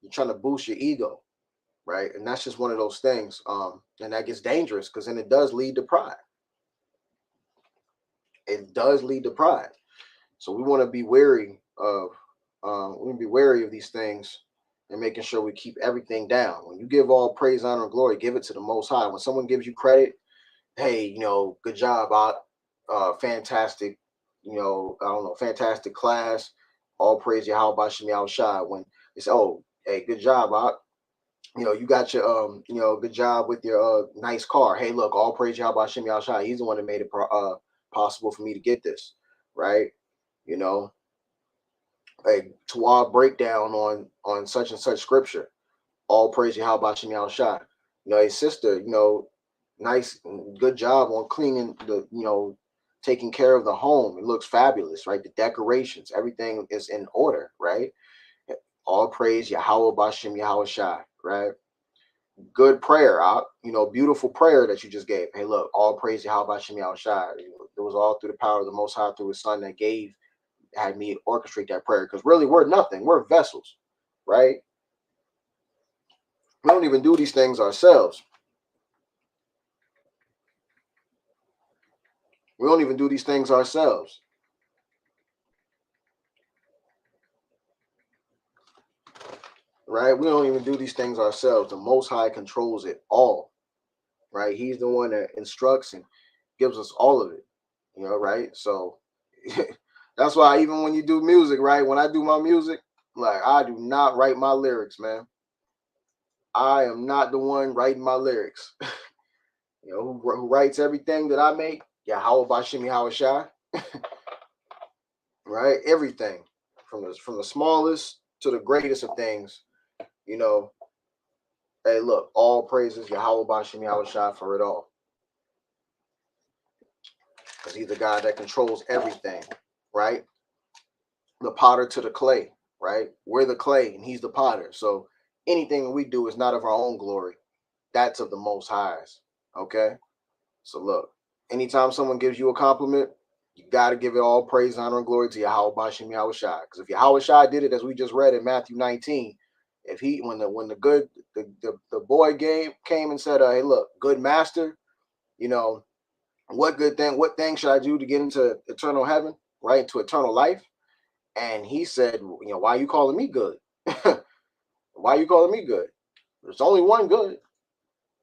You're trying to boost your ego. right? And that's just one of those things. And that gets dangerous because then it does lead to pride. It does lead to pride. So we want to be wary of these things and making sure we keep everything down. When you give all praise, honor, and glory, give it to the Most High. When someone gives you credit, hey, good job, fantastic, I don't know, fantastic class. All praise Yahweh Shem Yahawashi. When it's, oh, hey, good job, you got your good job with your nice car. Hey, look, all praise Yahweh Shem Yahawashi. He's the one that made it possible for me to get this, right? You know, a Twa breakdown on such and such scripture. All praise Yahweh Shem Yahawashi. Hey sister, nice, good job on cleaning taking care of the home. It looks fabulous, right? The decorations, everything is in order, right? All praise Yahweh Bashem Yahawashi, right? Good prayer, beautiful prayer that you just gave. Hey, look, all praise Yahweh Bashem Yahawashi. It was all through the power of the Most High, through His Son that had me orchestrate that prayer. Because really, we're nothing. We're vessels, right? We don't even do these things ourselves. We don't even do these things ourselves. Right? We don't even do these things ourselves. The Most High controls it all. Right? He's the one that instructs and gives us all of it. Right? So that's why even when you do music, right? When I do my music, like I do not write my lyrics, man. I am not the one writing my lyrics. Who writes everything that I make? Yahweh Bashem Yahawashi. Right? Everything. From the smallest to the greatest of things, hey, look, all praises Yahweh Bashem Yahawashi for it all. Because he's the God that controls everything, right? The potter to the clay, right? We're the clay and he's the potter. So anything we do is not of our own glory. That's of the Most High's, okay? So look, anytime someone gives you a compliment, you got to give it all praise, honor, and glory to Yahweh Bashem Yahawashi. Because if Yahawashi did it, as we just read in Matthew 19, if he, when the boy came and said, hey, look, good master, what thing should I do to get into eternal heaven, right? To eternal life. And he said, why are you calling me good? Why are you calling me good? There's only one good.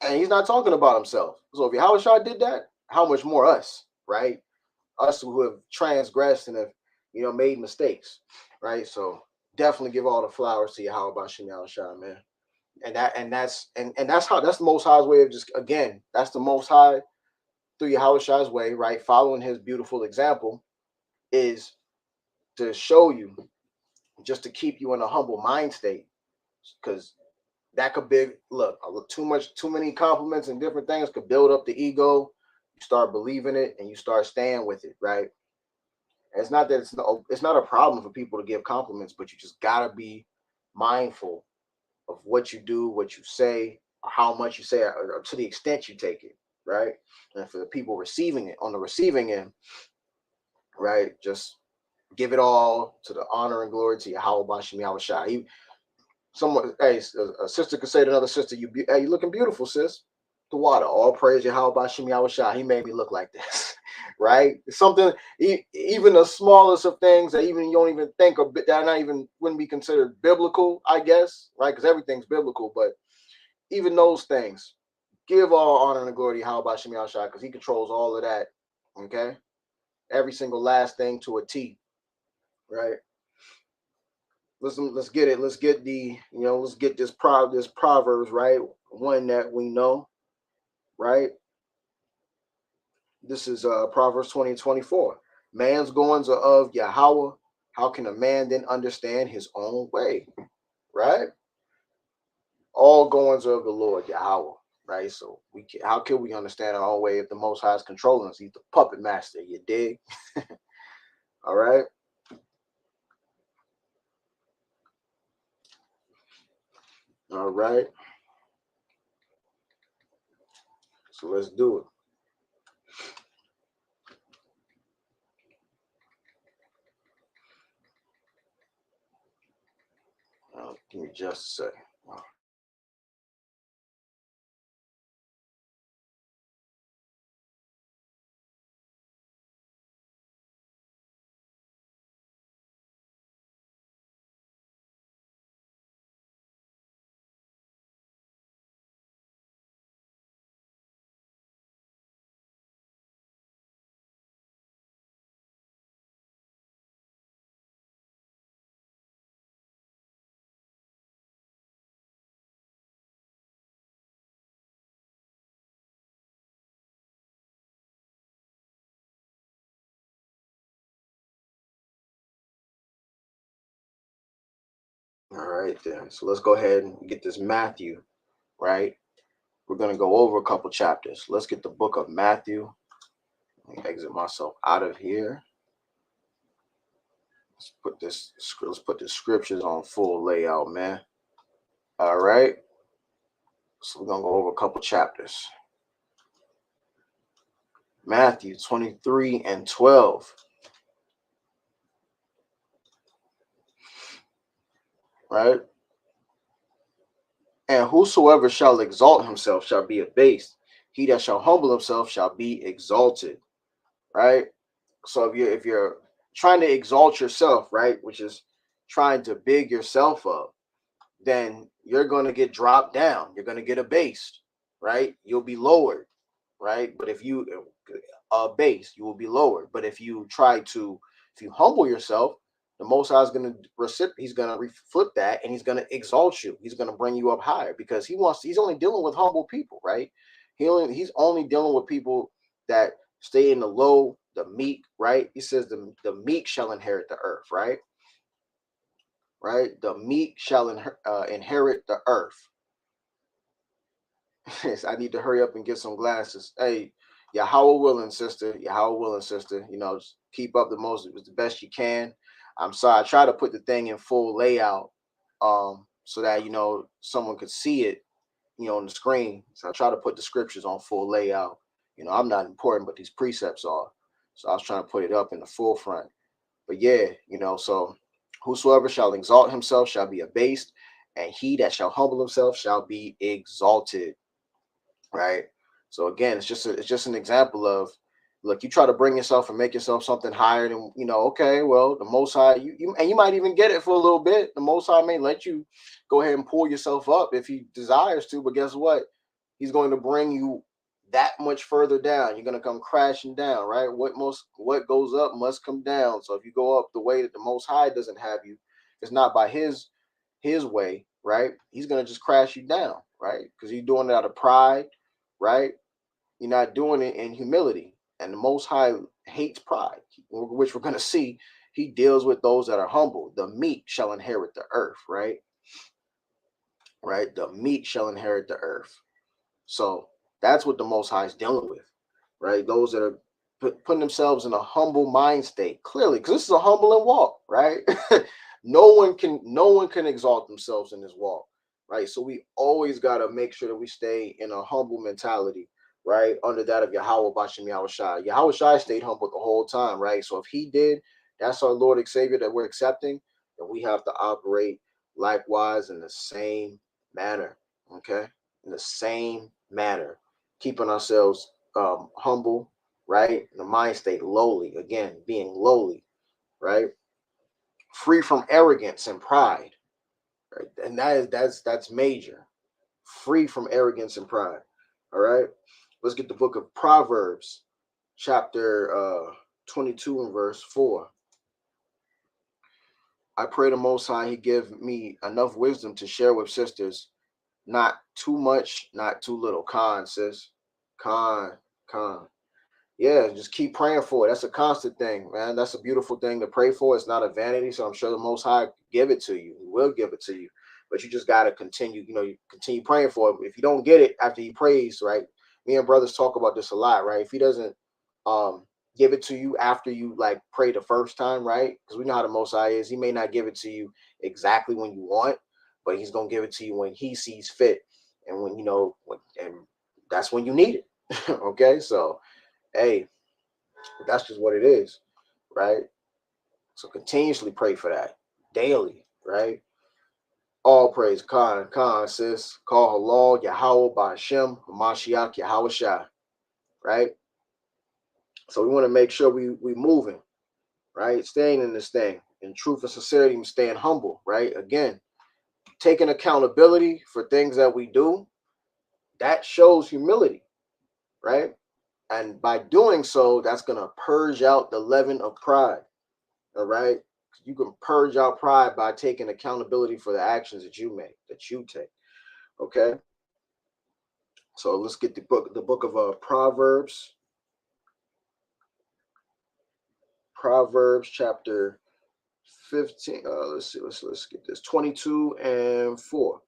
And he's not talking about himself. So if Yahawashi did that, how much more us, right? Us who have transgressed and have, made mistakes, right? So definitely give all the flowers to Yahweh Bashem Yahawashi, man. That's the Most High's way of that's the Most High through Yahawashi's way, right? Following his beautiful example is to show you, just to keep you in a humble mind state, because that could be, look, too many compliments and different things could build up the ego. You start believing it and you start staying with it, right? And it's not that it's not a problem for people to give compliments, but you just gotta be mindful of what you do, what you say, or how much you say, or to the extent you take it, right? And for the people receiving it, on the receiving end, right, just give it all to the honor and glory to Yahweh Bashem Yahawashi. Someone, hey, a sister could say to another sister, hey, you looking beautiful, sis. The water, all praise Yahweh Bashem Yahawashi. He made me look like this, right? It's something, even the smallest of things that even you don't even think of, that not even wouldn't be considered biblical, I guess, right? Because everything's biblical, but even those things, give all honor and glory to Yahweh Bashem Yahawashi, because he controls all of that, okay? Every single last thing to a T, right? Let's get it. Let's get let's get this Proverbs, right? One that we know, right? This is Proverbs 20:24. Man's goings are of Yahweh. How can a man then understand his own way? Right? All goings are of the Lord, Yahweh, right? So how can we understand our own way if the Most High is controlling us? He's the puppet master, you dig? All right. All right. So let's do it. Give me just a second. All right, then. So let's go ahead and get this Matthew, right? We're going to go over a couple chapters. Let's get the book of Matthew. Let me exit myself out of here. Let's put the scriptures on full layout, man. All right. So we're going to go over a couple chapters. Matthew 23 and 12. Right? And whosoever shall exalt himself shall be abased. He that shall humble himself shall be exalted. Right? So if you're trying to exalt yourself, right, which is trying to big yourself up, then you're going to get dropped down. You're going to get abased, right? You'll be lowered, right? But if you base, you will be lowered. But if you humble yourself, the Most High is going to he's going to flip that, and he's going to exalt you. He's going to bring you up higher because he's only dealing with humble people, right? He's only dealing with people that stay in the low, the meek, right? He says the meek shall inherit the earth, right? Right? The meek shall inherit the earth. I need to hurry up and get some glasses. Hey, Yahweh willing, sister. Yahweh willing, sister. Just keep up the best you can. I'm sorry. I try to put the thing in full layout, so that someone could see it, on the screen. So I try to put the scriptures on full layout. I'm not important, but these precepts are. So I was trying to put it up in the full front. But yeah, so whosoever shall exalt himself shall be abased, and he that shall humble himself shall be exalted. Right. So again, it's just an example of, look, you try to bring yourself and make yourself something higher than, okay, well, the Most High, you might even get it for a little bit. The Most High may let you go ahead and pull yourself up if he desires to, but guess what? He's going to bring you that much further down. You're going to come crashing down, right? What goes up must come down. So if you go up the way that the Most High doesn't have you, it's not by his way, right? He's going to just crash you down, right? Because you're doing it out of pride, right? You're not doing it in humility. And the Most High hates pride, which we're going to see. He deals with those that are humble. The meek shall inherit the earth, right? Right? The meek shall inherit the earth. So that's what the Most High is dealing with, right? Those that are putting themselves in a humble mind state, clearly, because this is a humbling walk, right? no one can exalt themselves in this walk, right? So we always got to make sure that we stay in a humble mentality, right? Under that of Yahawashi Yahawashi. Yahawashi stayed humble the whole time, right? So if he did, that's our Lord and Savior that we're accepting, then we have to operate likewise in the same manner, okay? In the same manner, keeping ourselves humble, right? The mind state lowly, again, being lowly, right? Free from arrogance and pride, right? And that's major. Free from arrogance and pride. All right. Let's get the book of Proverbs, chapter 22 and verse 4. I pray the Most High he give me enough wisdom to share with sisters, not too much, not too little. Con, sis. Con. Yeah, just keep praying for it. That's a constant thing, man. That's a beautiful thing to pray for. It's not a vanity, so I'm sure the Most High give it to you. He will give it to you, but you just got to continue. You continue praying for it. If you don't get it after he prays, right? Me and brothers talk about this a lot, right? If he doesn't give it to you after you like pray the first time, right? Because we know how the Most High is. He may not give it to you exactly when you want, but he's gonna give it to you when he sees fit, and when and that's when you need it. Okay, so hey, that's just what it is, right? So continuously pray for that daily, right? All praise Khan, sis. Call Halal, Yahweh, Ba'ashem, Hamashiach, Yahawashi, right? So we want to make sure we moving, right? Staying in this thing. In truth and sincerity, and staying humble, right? Again, taking accountability for things that we do, that shows humility, right? And by doing so, that's going to purge out the leaven of pride. All right. You can purge out pride by taking accountability for the actions that you take. Okay. So let's get the book of Proverbs chapter 15. Let's see. Let's get this. 22 and 4.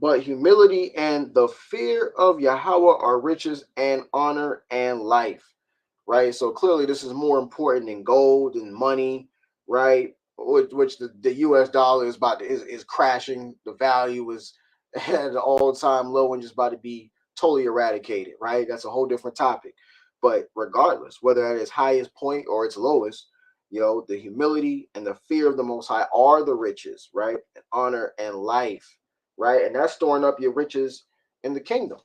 But humility and the fear of Yahweh are riches and honor and life, right? So clearly, this is more important than gold and money, right? Which the U.S. dollar is is crashing. The value is at an all-time low and just about to be totally eradicated, right? That's a whole different topic. But regardless, whether at its highest point or its lowest, the humility and the fear of the Most High are the riches, right? And honor and life, right? And that's storing up your riches in the kingdom.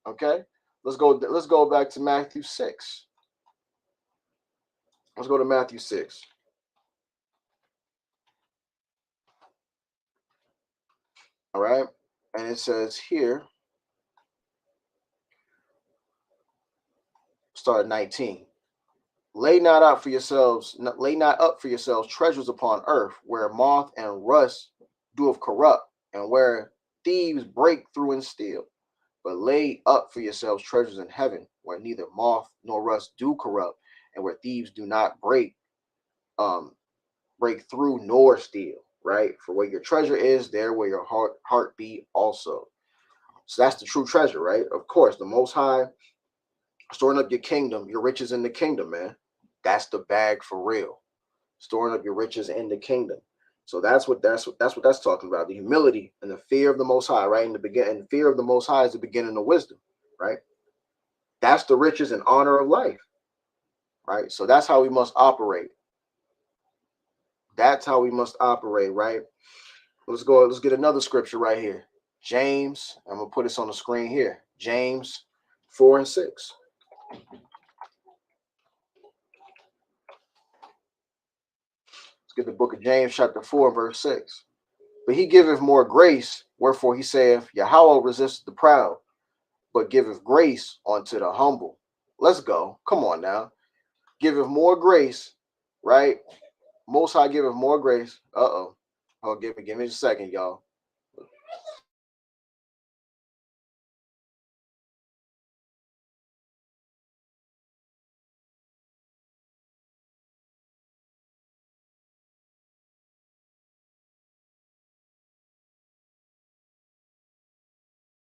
Okay, let's go back to Matthew 6. Let's go to Matthew 6. All right, and it says here, start at 19. Lay not up for yourselves treasures upon earth, where moth and rust doeth corrupt, and where thieves break through and steal. But lay up for yourselves treasures in heaven, where neither moth nor rust do corrupt, and where thieves do not break through nor steal. Right? For where your treasure is, there where your heart be also. So that's the true treasure, right? Of course, the Most High storing up your kingdom, your riches in the kingdom, man. That's the bag for real. Storing up your riches in the kingdom. So that's what that's talking about. The humility and the fear of the Most High, right? In the beginning, fear of the Most High is the beginning of wisdom, right? That's the riches and honor of life, right? So that's how we must operate. That's how we must operate, right? Let's go. Let's get another scripture right here. James. I'm gonna put this on the screen here. James 4 and 6. Let's get the book of James, chapter 4, verse 6. But he giveth more grace, wherefore he saith, Yahweh resisteth the proud, but giveth grace unto the humble. Let's go. Come on now. Giveth more grace, right? Most High giveth more grace. Uh-oh. Oh, give me a second, y'all.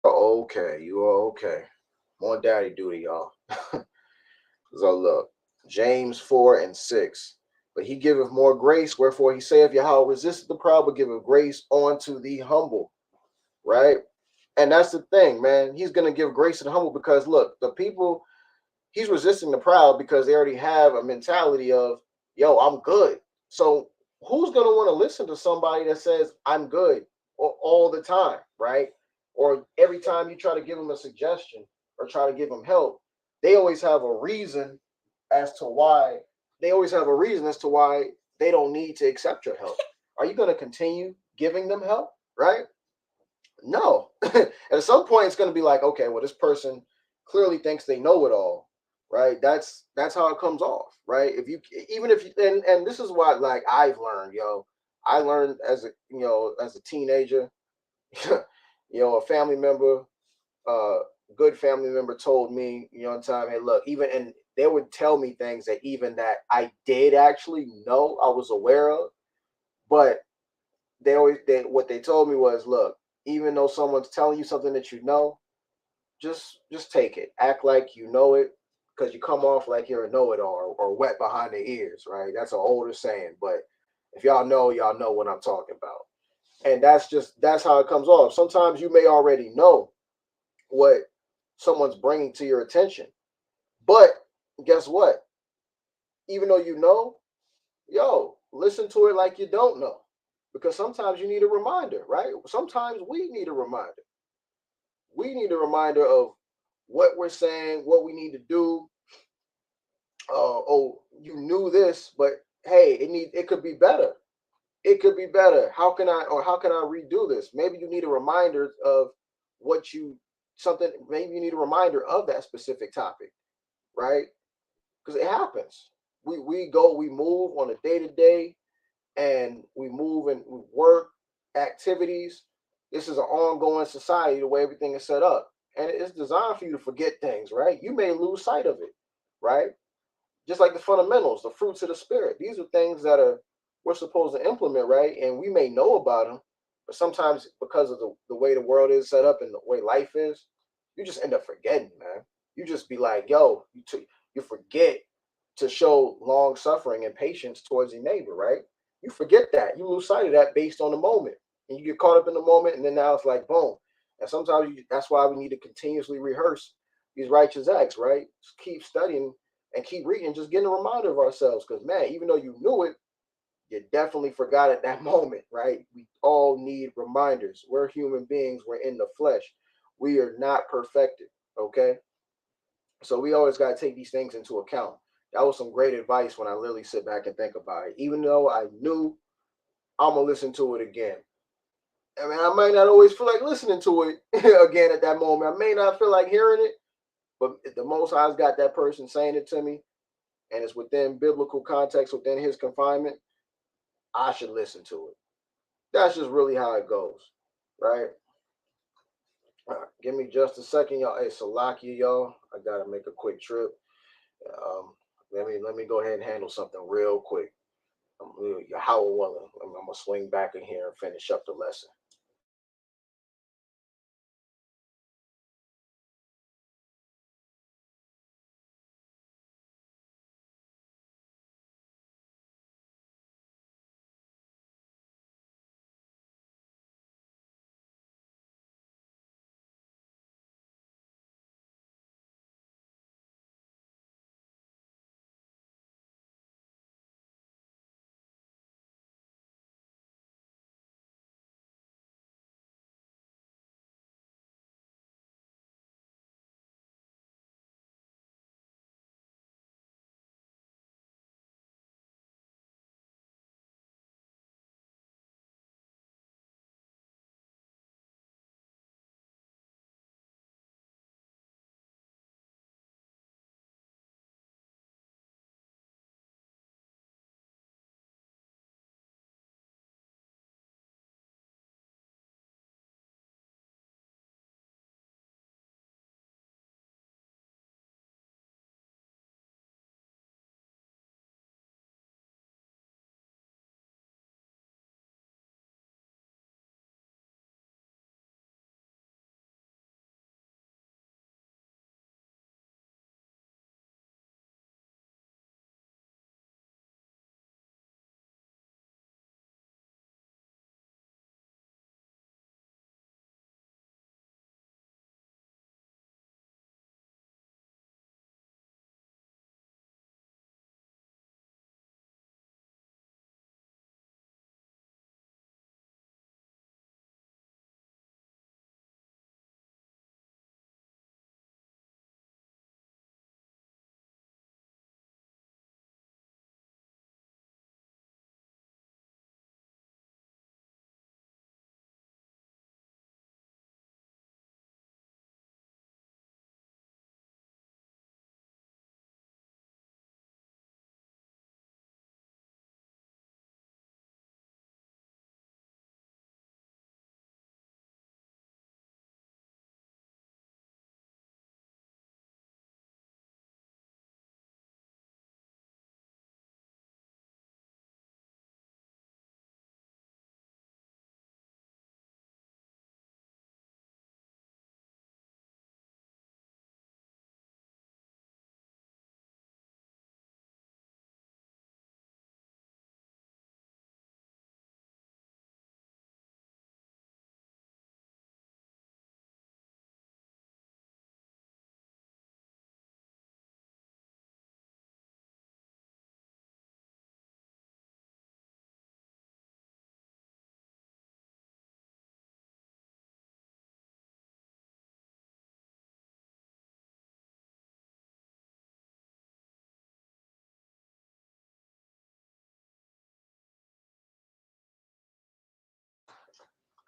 Okay, you are okay. More daddy duty, y'all. So look, James 4 and 6. But he giveth more grace, wherefore he saith, Yahweh resisteth the proud, but giveth grace unto the humble. Right? And that's the thing, man. He's going to give grace to the humble because look, the people, he's resisting the proud because they already have a mentality of, yo, I'm good. So who's going to want to listen to somebody that says I'm good all the time, right? Or every time you try to give them a suggestion or try to give them help, they always have a reason as to why they don't need to accept your help. Are you going to continue giving them help, right? No. At some point, it's going to be like, okay, well, this person clearly thinks they know it all, right? That's how it comes off, right? And this is what like I've learned, yo. I learned as a teenager, a family member, good family member told me, one time, hey, look, and they would tell me things that I did actually know I was aware of, but what they told me was, look, even though someone's telling you something that you know, just take it. Act like you know it, because you come off like you're a know-it-all or wet behind the ears, right? That's an older saying, but if y'all know what I'm talking about. And that's how it comes off. Sometimes you may already know what someone's bringing to your attention, but guess what? Even though you know, listen to it like you don't know, because sometimes you need a reminder, right? Sometimes we need a reminder. We need a reminder of what we're saying, what we need to do. Oh, you knew this, but hey, it could be better. It could be better. How can I redo this? Maybe you need a reminder of maybe you need a reminder of that specific topic, right? Because it happens. We move on a day-to-day, and we move and we work activities. This is an ongoing society, the way everything is set up. And it's designed for you to forget things, right? You may lose sight of it. right? Just like the fundamentals, the fruits of the spirit. These are things that we're supposed to implement, right? And we may know about them, but sometimes because of the way the world is set up and the way life is, you just end up forgetting, man. You just be like, yo, you forget to show long suffering and patience towards your neighbor, right? You forget that. You lose sight of that based on the moment. And you get caught up in the moment, and then now it's like, boom. And sometimes that's why we need to continuously rehearse these righteous acts, right? Just keep studying and keep reading, just getting a reminder of ourselves. Because, man, even though you knew it, you definitely forgot at that moment, right? We all need reminders. We're human beings. We're in the flesh. We are not perfected, okay? So we always got to take these things into account. That was some great advice when I literally sit back and think about it. Even though I knew, I'm going to listen to it again. I mean, I might not always feel like listening to it again at that moment. I may not feel like hearing it, but if the Most High's got that person saying it to me, and it's within biblical context, within his confinement, I should listen to it. That's just really how it goes, right? All right, give me just a second, y'all. Hey, Salakia, y'all. I gotta make a quick trip. Um, let me go ahead and handle something real quick. Yahawashi, I'm gonna swing back in here and finish up the lesson.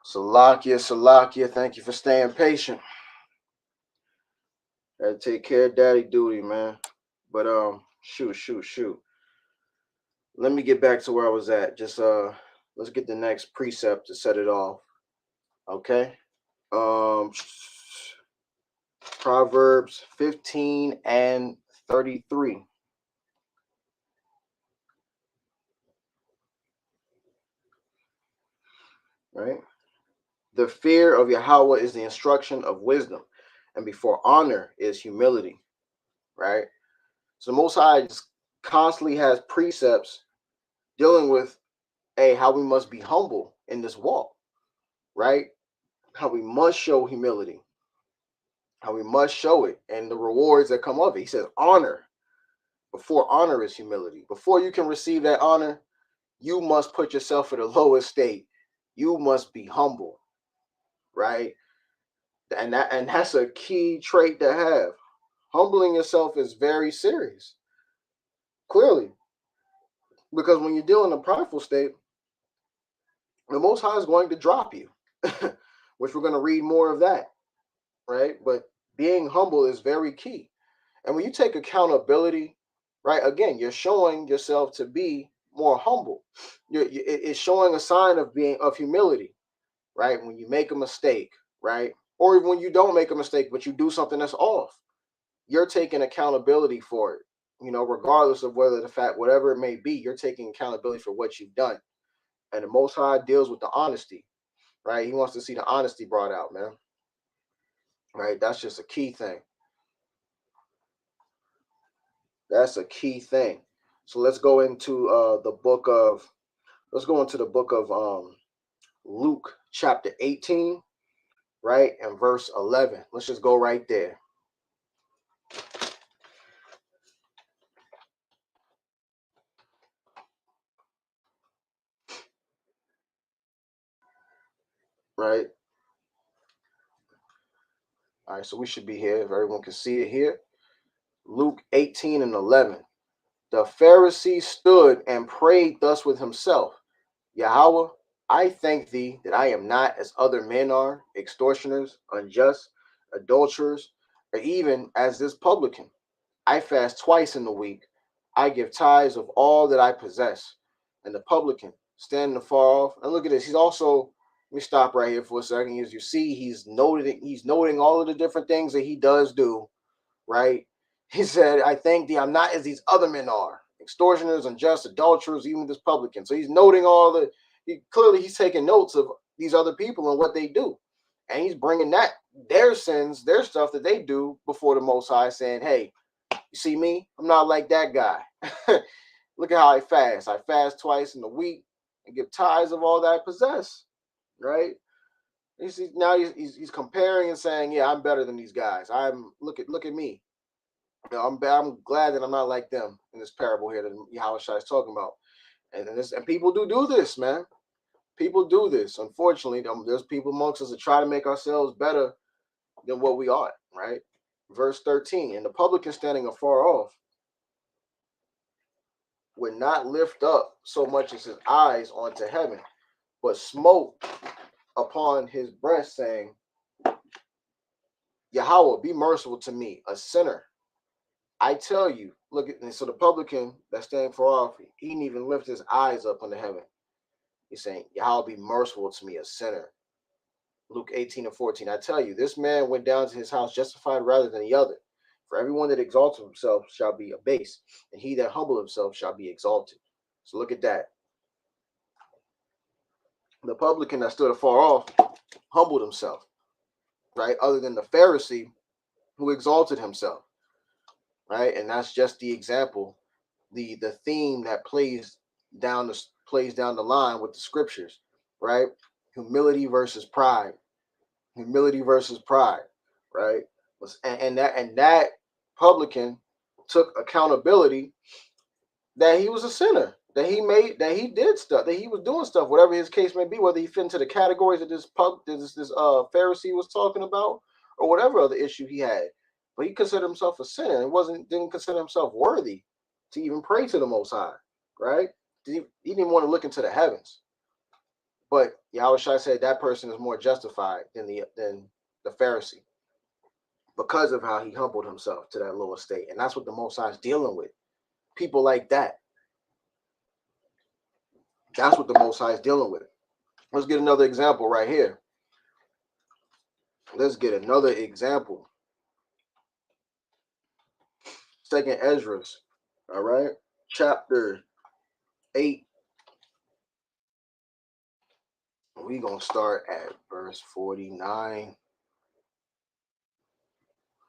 Salakia, thank you for staying patient. Gotta take care of daddy duty, man. But shoot. Let me get back to where I was at. Just let's get the next precept to set it off. Okay. Um Proverbs 15 and 33. Right? The fear of Yahweh is the instruction of wisdom, and before honor is humility. Right? So the Most High just constantly has precepts dealing with how we must be humble in this walk, right? How we must show humility, how we must show it, and the rewards that come of it. He says, honor. Before honor is humility. Before you can receive that honor, you must put yourself in the lowest state. You must be humble, right? And that's a key trait to have. Humbling yourself is very serious, clearly, because when you're dealing in a prideful state, the Most High is going to drop you, which we're going to read more of that, right? But being humble is very key. And when you take accountability, right, again, you're showing yourself to be more humble. It's showing a sign of humility, right? When you make a mistake, right? Or even when you don't make a mistake, but you do something that's off, you're taking accountability for it, regardless of whatever it may be, you're taking accountability for what you've done. And the Most High deals with the honesty, right? He wants to see the honesty brought out, man. Right? That's just a key thing. That's a key thing. So let's go into the book of Luke chapter 18, right? And verse 11. Let's just go right there. Right? All right, so we should be here if everyone can see it here. Luke 18 and 11. The Pharisee stood and prayed thus with himself, Yahweh, I thank thee that I am not as other men are, extortioners, unjust, adulterers, or even as this publican. I fast twice in the week. I give tithes of all that I possess. And the publican, standing afar off, and look at this. He's also, let me stop right here for a second. As you see, he's noting all of the different things that he does do, right? He said, I thank thee, I'm not as these other men are, extortioners, unjust, adulterers, even this publican. So he's noting he's taking notes of these other people and what they do. And he's bringing their sins, their stuff that they do before the Most High, saying, hey, you see me? I'm not like that guy. Look at how I fast. I fast twice in a week and give tithes of all that I possess, right? Now he's comparing and saying, yeah, I'm better than these guys. Look at me. I'm glad that I'm not like them in this parable here that Yahawashi is talking about. And people do this, man. People do this. Unfortunately, there's people amongst us that try to make ourselves better than what we are, right? Verse 13, and the publican standing afar off would not lift up so much as his eyes onto heaven, but smote upon his breast, saying, Yahweh, be merciful to me, a sinner. I tell you, look at this. So the publican that's standing far off, he didn't even lift his eyes up unto heaven. He's saying, Yahweh, be merciful to me, a sinner. Luke 18 and 14. I tell you, this man went down to his house justified rather than the other. For everyone that exalts himself shall be abased, and he that humble himself shall be exalted. So look at that. The publican that stood afar off humbled himself, right? Other than the Pharisee who exalted himself, right? And that's just the example, the theme that plays down the line with the scriptures, right? Humility versus pride. Humility versus pride, right? And that publican took accountability that he was a sinner, that he did stuff, that he was doing stuff, whatever his case may be, whether he fit into the categories that this Pharisee was talking about, or whatever other issue he had. But he considered himself a sinner and didn't consider himself worthy to even pray to the Most High, right? He didn't even want to look into the heavens. But Yahawashi said that person is more justified than the Pharisee because of how he humbled himself to that lower state. And that's what the Most High is dealing with. People like that. That's what the Most High is dealing with. Let's get another example right here. Let's get another example. Second Ezra, all right, chapter 8. We're going to start at verse 49.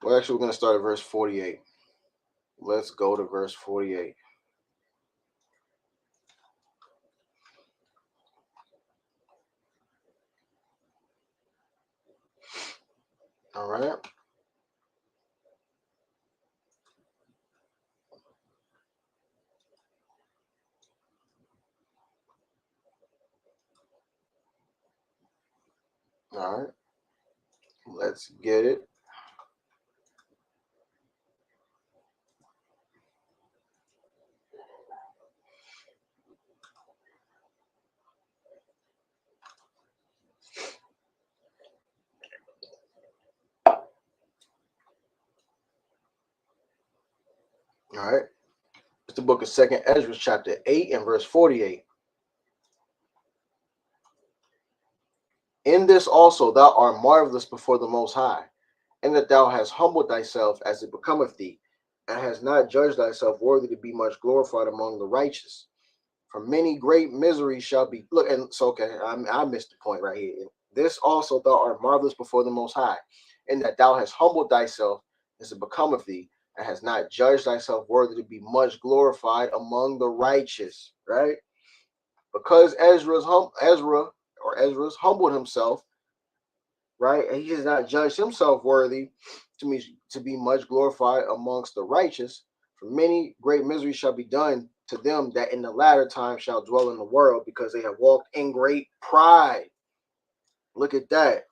Well, actually, we're going to start at verse 48. Let's go to verse 48. All right. All right. Let's get it. All right. It's the book of Second Ezra, chapter 8 and verse 48. In this also thou art marvelous before the Most High, and that thou hast humbled thyself as it becometh thee, and hast not judged thyself worthy to be much glorified among the righteous. For many great miseries shall be. Look, and so okay, I missed the point right here. This also thou art marvelous before the Most High, in that thou hast humbled thyself as it becometh thee, and hast not judged thyself worthy to be much glorified among the righteous. Right? Because Ezra's humbled himself, right, and he has not judged himself worthy to be much glorified amongst the righteous. For many great miseries shall be done to them that in the latter time shall dwell in the world, because they have walked in great pride. Look at that.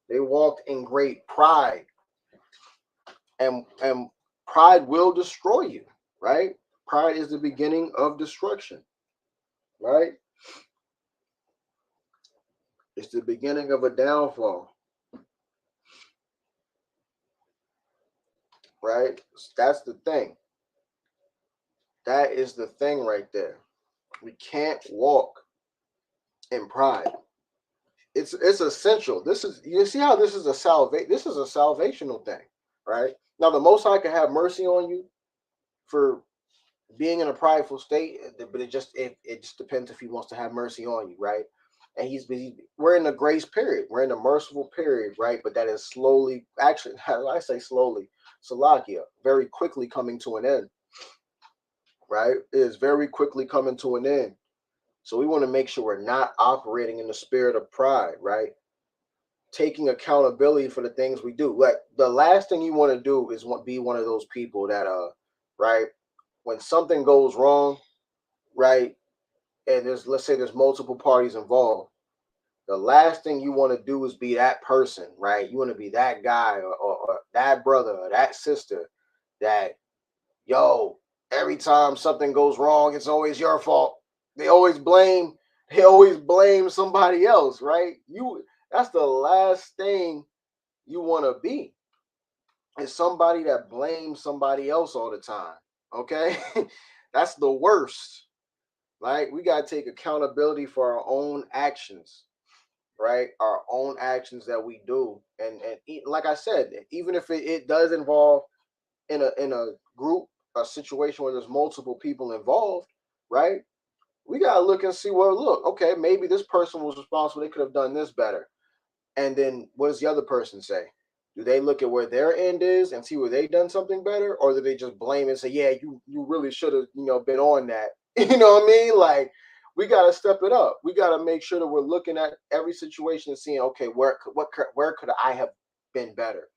They walked in great pride. And pride will destroy you, right? Pride is the beginning of destruction, right? It's the beginning of a downfall, right? That's the thing. That is the thing right there. We can't walk in pride. It's essential. This is, you see how this is a salvational thing, right? Now the Most High can have mercy on you for being in a prideful state, but it just depends if He wants to have mercy on you, right? And we're in a grace period, we're in a merciful period, right? But that is slowly, actually, I say slowly, Salakia, very quickly coming to an end, right? It is very quickly coming to an end. So we want to make sure we're not operating in the spirit of pride, right? Taking accountability for the things we do. Like the last thing you want to do is be one of those people that right, when something goes wrong, right, and let's say there's multiple parties involved, the last thing you want to do is be that person, right? You want to be that guy or that brother or that sister that, yo, every time something goes wrong, it's always your fault. They always blame somebody else, right? That's the last thing you want to be, is somebody that blames somebody else all the time. Okay? That's the worst. Right? We got to take accountability for our own actions, right? Our own actions that we do. And like I said, even if it does involve in a group, a situation where there's multiple people involved, right? We gotta look and see, well, look, okay, maybe this person was responsible, they could have done this better. And then what does the other person say? Do they look at where their end is and see where they done something better, or do they just blame and say, yeah, you really should have, been on that? You know what I mean? Like, we gotta step it up. We gotta make sure that we're looking at every situation and seeing, okay, where could I have been better?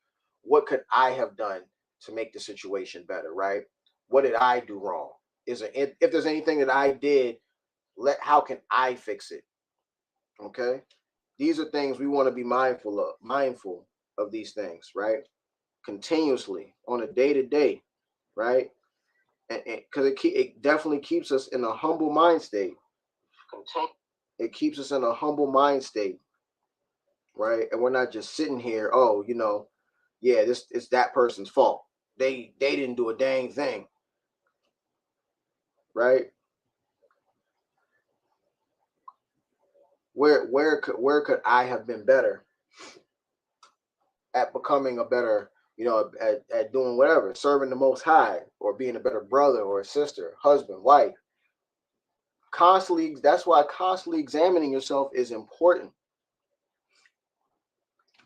What could I have done to make the situation better? Right? What did I do wrong? If there's anything that I did, how can I fix it? Okay. These are things we want to be mindful of these things, right? Continuously on a day to day, right? And because it definitely keeps us in a humble mind state. It keeps us in a humble mind state, right? And we're not just sitting here, oh, yeah, this it's that person's fault. They didn't do a dang thing, right? Where could I have been better at becoming a better at doing whatever, serving the Most High, or being a better brother or a sister, husband, wife. That's why constantly examining yourself is important.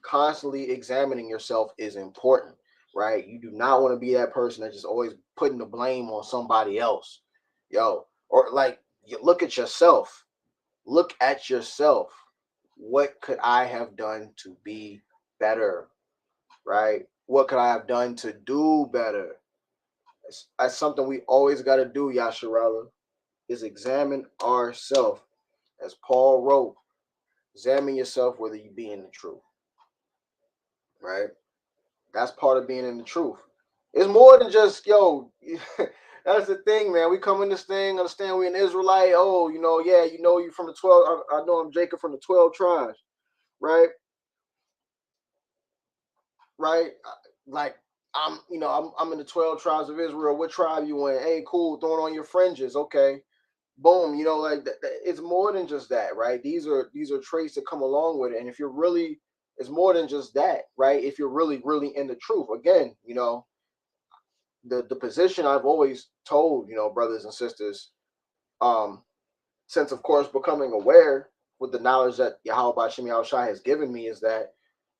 Constantly examining yourself is important, right? You do not want to be that person that's just always putting the blame on somebody else, or like, you look at yourself. Look at yourself. What could I have done to be better, right? What could I have done to do better? That's something we always got to do, Yasharala, is examine ourselves. As Paul wrote, examine yourself whether you be in the truth, right? That's part of being in the truth. It's more than just, that's the thing, man. We come in this thing, understand we an Israelite. Oh, you from the 12. I know I'm Jacob from the 12 tribes, right? Right? Like, I'm in the 12 tribes of Israel. What tribe you in? Hey, cool, throwing on your fringes. Okay. Boom, like that, it's more than just that, right? These are traits that come along with it. And if you're really, it's more than just that, right? If you're really, really in the truth, again, the position I've always told, brothers and sisters, um, since of course becoming aware with the knowledge that Yahawashi has given me, is that,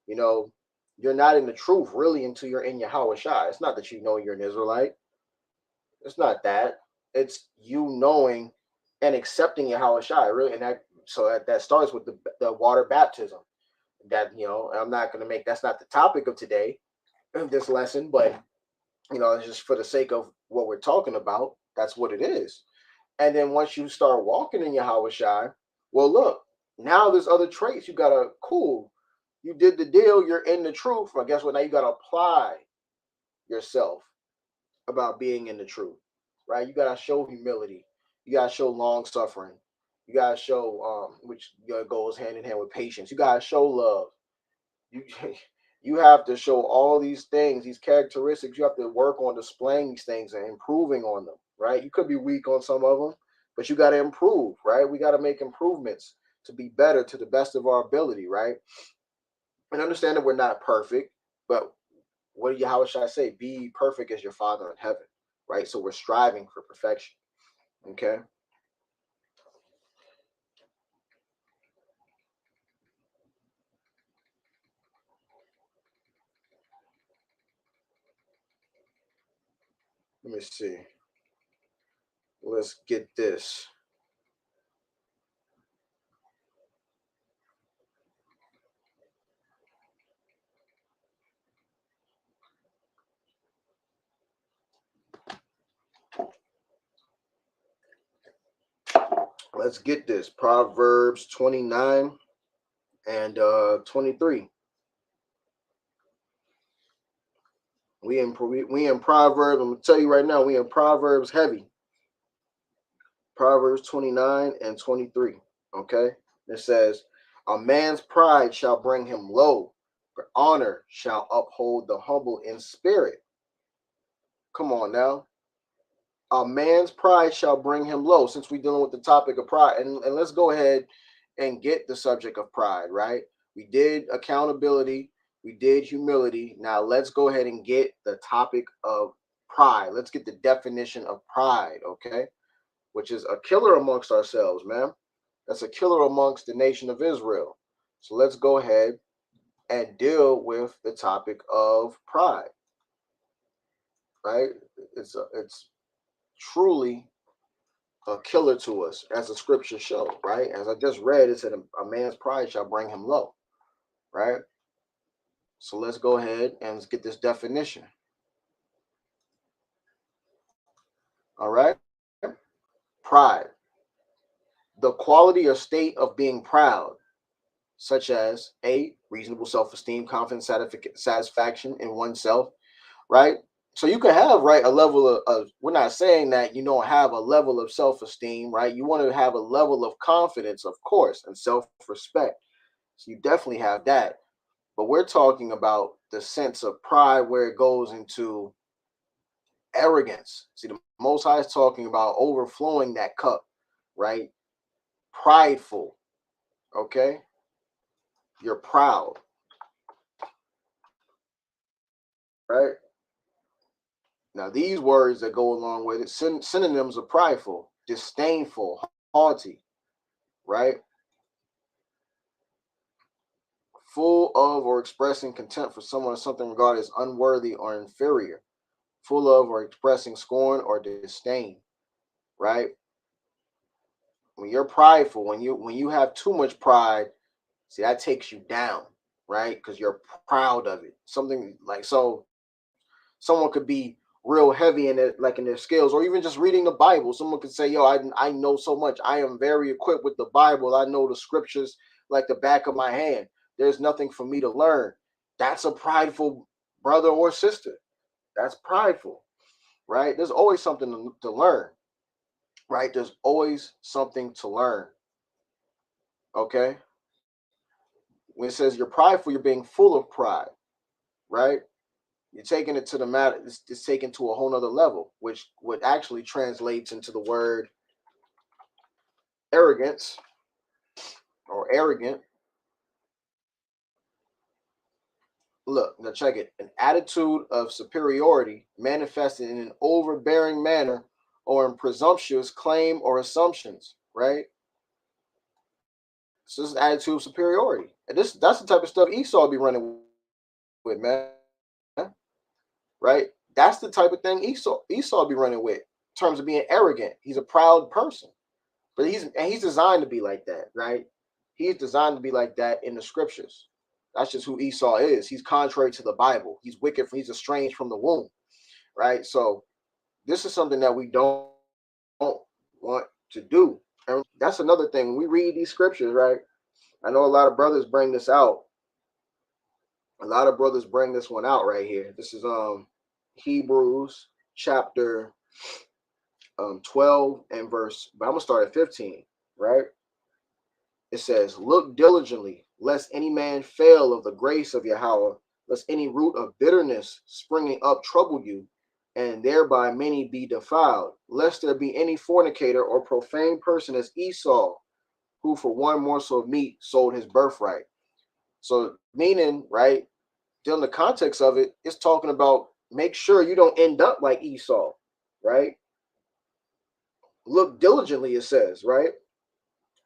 you know, you're not in the truth really until you're in Yahawashi. It's not that you're an Israelite. It's not that. It's you knowing and accepting Yahawashi, really. And that starts with the water baptism. That, I'm not going to make, that's not the topic of today, of this lesson, but, it's just for the sake of what we're talking about. That's what it is. And then once you start walking in Yahawashi, well, look, now there's other traits. You got to, cool. You did the deal. You're in the truth. Well, guess what? Now you got to apply yourself about being in the truth, right? You got to show humility. You got to show long suffering. You got to show, which goes hand in hand with patience. You got to show love. You you have to show all these things, these characteristics. You have to work on displaying these things and improving on them, right? You could be weak on some of them, but you got to improve, right? We got to make improvements to be better to the best of our ability, right? And understand that we're not perfect, but how should I say? Be perfect as your Father in heaven, right? So we're striving for perfection. Okay. Let me see. Let's get this. Let's get this. Proverbs 29 and 23. We in Proverbs. I'm gonna tell you right now, we in Proverbs heavy. Proverbs 29 and 23. Okay. It says, a man's pride shall bring him low, but honor shall uphold the humble in spirit. Come on now. A man's pride shall bring him low. Since we're dealing with the topic of pride, and let's go ahead and get the subject of pride, right? We did accountability, we did humility. Now let's go ahead and get the topic of pride. Let's get the definition of pride, okay? Which is a killer amongst ourselves, man. That's a killer amongst the nation of Israel. So let's go ahead and deal with the topic of pride, right? It's truly a killer to us, as the scriptures show, right? As I just read, it said a man's pride shall bring him low, right? So let's go ahead and let's get this definition. All right. Pride, the quality or state of being proud, such as a reasonable self-esteem, confidence, satisfaction in oneself, right? So you can have, right, a level of, we're not saying that you don't have a level of self-esteem, right? You want to have a level of confidence, of course, and self-respect. So you definitely have that. But we're talking about the sense of pride where it goes into arrogance. See, the Most High is talking about overflowing that cup, right? Prideful, okay? You're proud. right? Now, these words that go along with it, synonyms of prideful, disdainful, haughty, right? Full of or expressing contempt for someone or something regarded as unworthy or inferior, full of or expressing scorn or disdain, right? When you're prideful, when you have too much pride, see, that takes you down, right? Because you're proud of it. Something like, so someone could be real heavy in it, like in their skills, or even just reading the Bible. Someone could say, yo, I know so much. I am very equipped with the Bible. I know the scriptures like the back of my hand. There's nothing for me to learn. That's a prideful brother or sister. That's prideful, right? There's always something to learn, right? There's always something to learn. Okay. When it says you're prideful, you're being full of pride, right? You're taking it to the matter, it's taken to a whole nother level, which would actually translates into the word arrogance or arrogant. Look, now check it. An attitude of superiority manifested in an overbearing manner or in presumptuous claim or assumptions, right? So this is an attitude of superiority. And that's the type of stuff Esau be running with, man. Right? That's the type of thing Esau be running with in terms of being arrogant. He's a proud person. But he's designed to be like that, right? He's designed to be like that in the scriptures. That's just who Esau is. He's contrary to the Bible. He's wicked. He's estranged from the womb, right? So this is something that we don't want to do. And that's another thing. When we read these scriptures, right? I know a lot of brothers bring this out. A lot of brothers bring this one out right here. This is Hebrews chapter 12 and verse, but I'm gonna start at 15, right? It says, look diligently, lest any man fail of the grace of Yahweh, lest any root of bitterness springing up trouble you, and thereby many be defiled, lest there be any fornicator or profane person as Esau, who for one morsel of meat sold his birthright. So meaning, right, in the context of it, it's talking about make sure you don't end up like Esau, right? Look diligently, it says, right?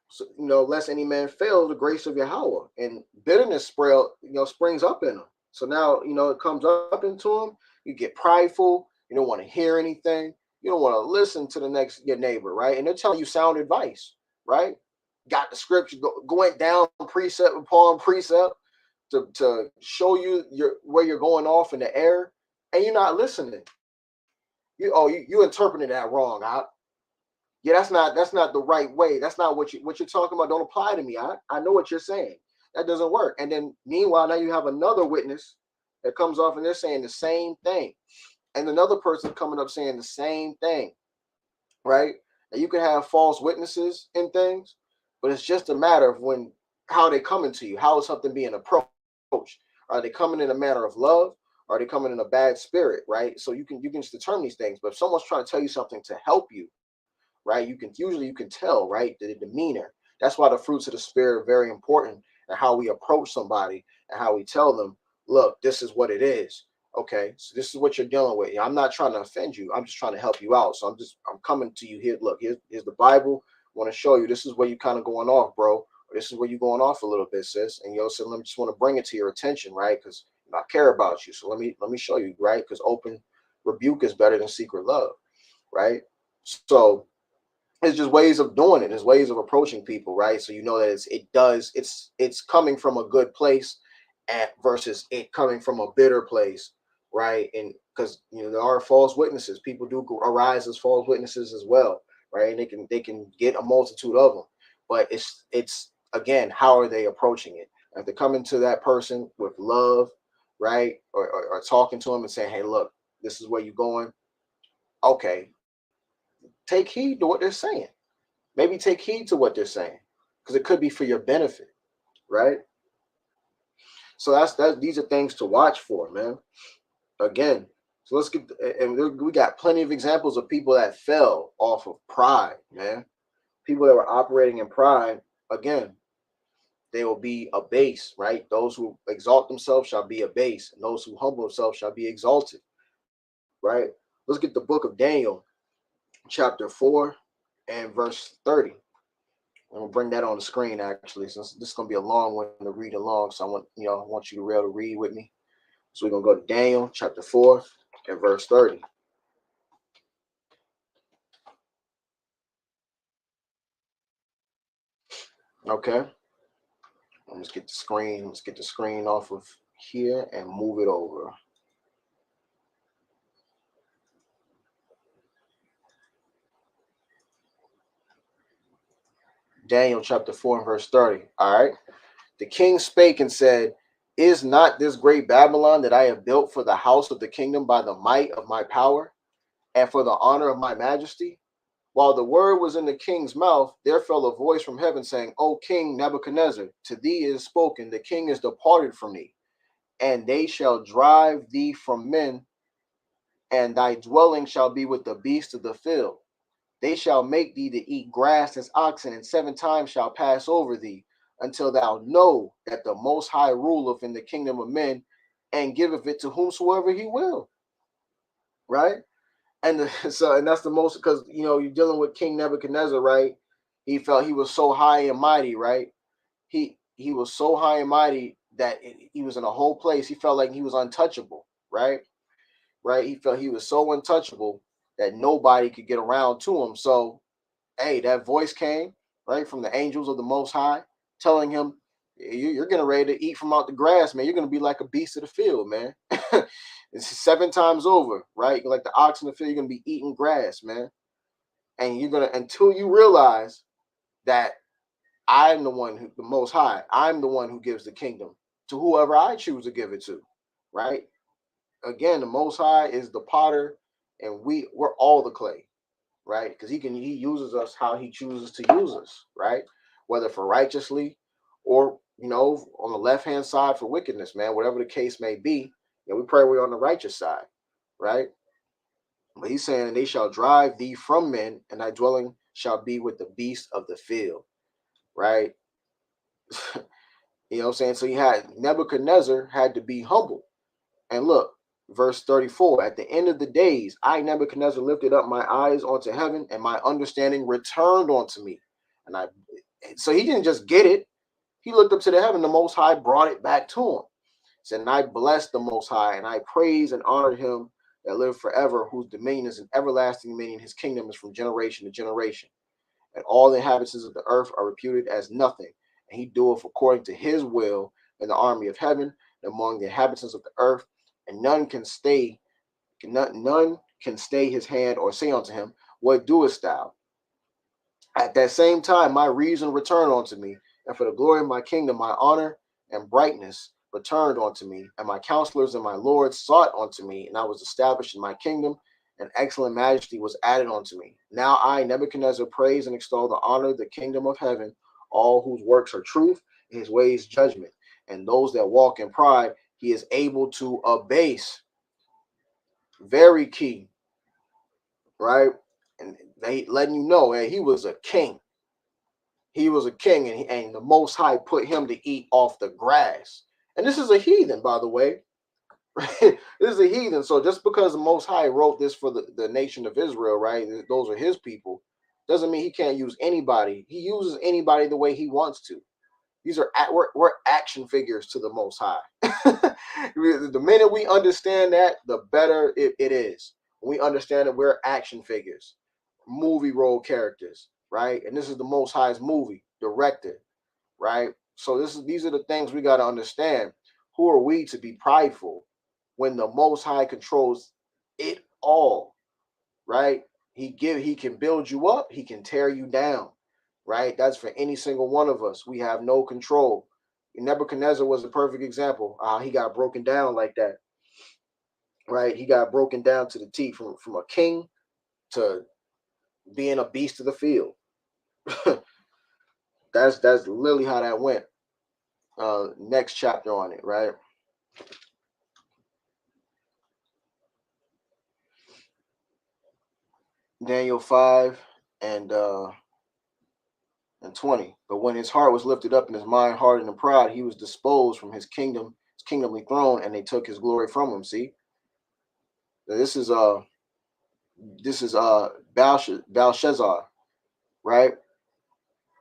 So, lest any man fail the grace of Yahweh, and bitterness springs up in him. So now, it comes up into him. You get prideful. You don't want to hear anything. You don't want to listen to your neighbor, right? And they're telling you sound advice, right? Got the scripture going down precept upon precept to show you where you're going off in the air, and you're not listening. You interpreted that wrong. Yeah, that's not the right way. That's not what you're talking about. Don't apply to me. I know what you're saying. That doesn't work. And then meanwhile, now you have another witness that comes off and they're saying the same thing. And another person coming up saying the same thing. Right? And you can have false witnesses in things, but it's just a matter of how they coming to you. How is something being approached? Are they coming in a manner of love? Are they coming in a bad spirit? Right? So you can just determine these things. But if someone's trying to tell you something to help you, right? You can tell, right, the demeanor. That's why the fruits of the spirit are very important, and how we approach somebody and how we tell them, look, this is what it is. Okay, so this is what you're dealing with. I'm not trying to offend you. I'm just trying to help you out. So I'm coming to you here. Look, here's the Bible. I want to show you this is where you kind of going off, bro. Or this is where you're going off a little bit, sis. And so let me just want to bring it to your attention, right? Because I care about you. So let me show you, right? Because open rebuke is better than secret love, right? So it's just ways of doing it. It's ways of approaching people, right? So you know that it's coming from a good place, versus it coming from a bitter place, right? And because there are false witnesses. People do arise as false witnesses as well, right? And they can get a multitude of them, but it's again, how are they approaching it? If they're coming to that person with love, right, or talking to them and saying, hey, look, this is where you're going. Okay, take heed to what they're saying. Maybe take heed to what they're saying, because it could be for your benefit, right? So these are things to watch for, man. Again, so let's get, and we got plenty of examples of people that fell off of pride, man. People that were operating in pride. Again, they will be abased, right? Those who exalt themselves shall be abased, and those who humble themselves shall be exalted, right? Let's get the book of Daniel, chapter 4 and verse 30. I'm gonna bring that on the screen actually, since this is gonna be a long one to read along. So I want you to be able to read with me. So we're gonna go to Daniel chapter 4 and verse 30. Okay. Let's get the screen. Let's get the screen off of here and move it over. Daniel chapter 4 and verse 30. All right. The king spake and said, is not this great Babylon that I have built for the house of the kingdom by the might of my power and for the honor of my majesty? While the word was in the king's mouth, there fell a voice from heaven saying, O King Nebuchadnezzar, to thee is spoken, the king is departed from thee, and they shall drive thee from men, and thy dwelling shall be with the beasts of the field. They shall make thee to eat grass as oxen, and 7 times shall pass over thee, until thou know that the Most High ruleth in the kingdom of men, and giveth it to whomsoever he will. Right? And and that's the most, because you're dealing with King Nebuchadnezzar, right? He felt he was so high and mighty, right? He was so high and mighty that he was in a whole place. He felt like he was untouchable, right? Right? He felt he was so untouchable that nobody could get around to him. So hey, that voice came right from the angels of the Most High, telling him, "You're getting ready to eat from out the grass, man. You're going to be like a beast of the field, man." It's 7 times over, right? Like the ox in the field, you're going to be eating grass, man. And you're going to, until you realize that I'm the one who, the Most High, I'm the one who gives the kingdom to whoever I choose to give it to, right? Again, the Most High is the potter, and we're all the clay, right? Because he uses us how he chooses to use us, right? Whether for righteously or on the left hand side for wickedness, man. Whatever the case may be, we pray we're on the righteous side, right? But he's saying, they shall drive thee from men, and thy dwelling shall be with the beasts of the field, right? What I'm saying? So Nebuchadnezzar had to be humble. And look, verse 34, at the end of the days, I, Nebuchadnezzar, lifted up my eyes onto heaven, and my understanding returned unto me. So he didn't just get it. He looked up to the heaven. The Most High brought it back to him. Said, and I blessed the Most High, and I praise and honor him that live forever, whose dominion is an everlasting dominion. His kingdom is from generation to generation. And all the inhabitants of the earth are reputed as nothing. And he doeth according to his will in the army of heaven and among the inhabitants of the earth. And none can stay his hand or say unto him, what doest thou? At that same time, my reason returned unto me, and for the glory of my kingdom, my honor and brightness returned unto me, and my counselors and my lords sought unto me, and I was established in my kingdom, and excellent majesty was added unto me. Now I, Nebuchadnezzar, praise and extol the honor of the kingdom of heaven, all whose works are truth, and his ways judgment, and those that walk in pride, he is able to abase. Very key, right? And they letting you know, hey, he was a king. He was a king, and the Most High put him to eat off the grass. And this is a heathen, by the way. This is a heathen. So just because the Most High wrote this for the nation of Israel, right? Those are his people, doesn't mean he can't use anybody. He uses anybody the way he wants to. We're action figures to the Most High. The minute we understand that, the better it is. When we understand that we're action figures, movie role characters, right? And this is the Most High's movie director, right? So these are the things we got to understand. Who are we to be prideful when the Most High controls it all, right? He can build you up, he can tear you down, right? That's for any single one of us. We have no control. Nebuchadnezzar was a perfect example. He got broken down like that, right? He got broken down to the T, from a king to being a beast of the field. That's literally how that went. Next chapter on it, right? Daniel 5 and And 20. But when his heart was lifted up and his mind hardened in pride, he was disposed from his kingdomly throne, and they took his glory from him. See, this is Belshazzar, right?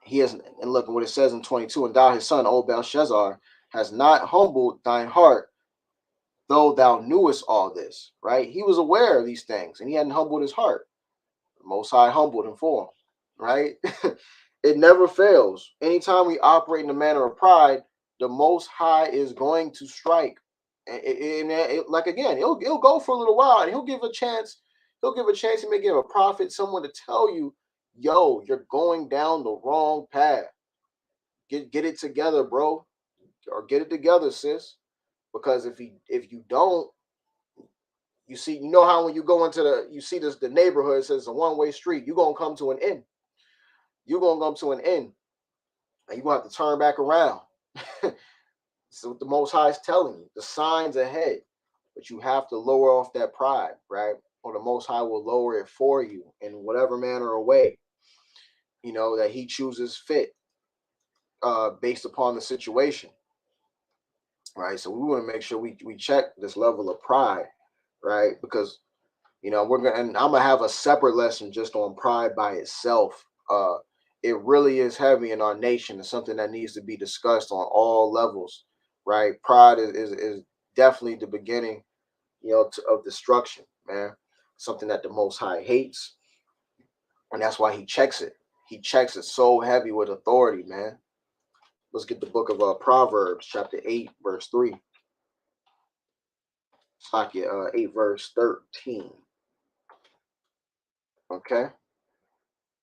He has, and look at what it says in 22. And thou his son, O Belshazzar, has not humbled thine heart, though thou knewest all this. Right? He was aware of these things, and he hadn't humbled his heart. The Most High humbled him for him. Right? It never fails. Anytime we operate in a manner of pride, the Most High is going to strike. And like again, he'll go for a little while, and he'll give a chance. He'll give a chance. He may give a prophet, someone to tell you, "Yo, you're going down the wrong path. Get it together, bro, or get it together, sis." Because if you don't, you know how when you go into you see the neighborhood, it says it's a one-way street. You're gonna come to an end. You're gonna come to an end, and you're gonna have to turn back around. So what the Most High is telling you, the signs ahead, but you have to lower off that pride, right? Or the Most High will lower it for you in whatever manner or way, that He chooses fit, based upon the situation, right? So we want to make sure we check this level of pride, right? Because and I'm gonna have a separate lesson just on pride by itself. It really is heavy in our nation. It's something that needs to be discussed on all levels, right? Pride is definitely the beginning, of destruction, man. Something that the Most High hates, and that's why He checks it. He checks it so heavy with authority, man. Let's get the book of Proverbs, chapter 8, verse 3. Like 8, verse 13. Okay.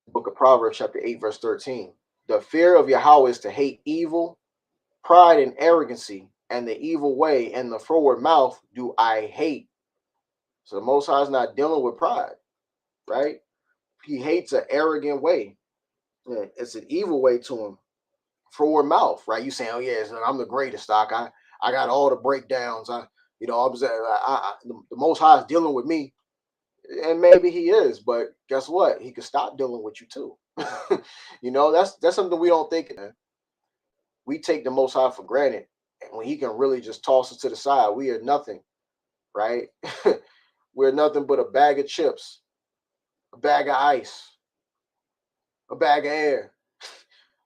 Book of Proverbs, chapter 8, verse 13. The fear of Yahweh is to hate evil, pride and arrogancy, and the evil way and the froward mouth do I hate. So the Most High is not dealing with pride, right? He hates an arrogant way. It's an evil way to him. Froward mouth, right? You saying, "Oh yeah, I'm the greatest, Doc. I got all the breakdowns. The Most High is dealing with me." And maybe He is, but guess what? He could stop dealing with you too. That's something we don't think. We take the Most High for granted, and when He can really just toss us to the side, we are nothing, right? We're nothing but a bag of chips, a bag of ice, a bag of air.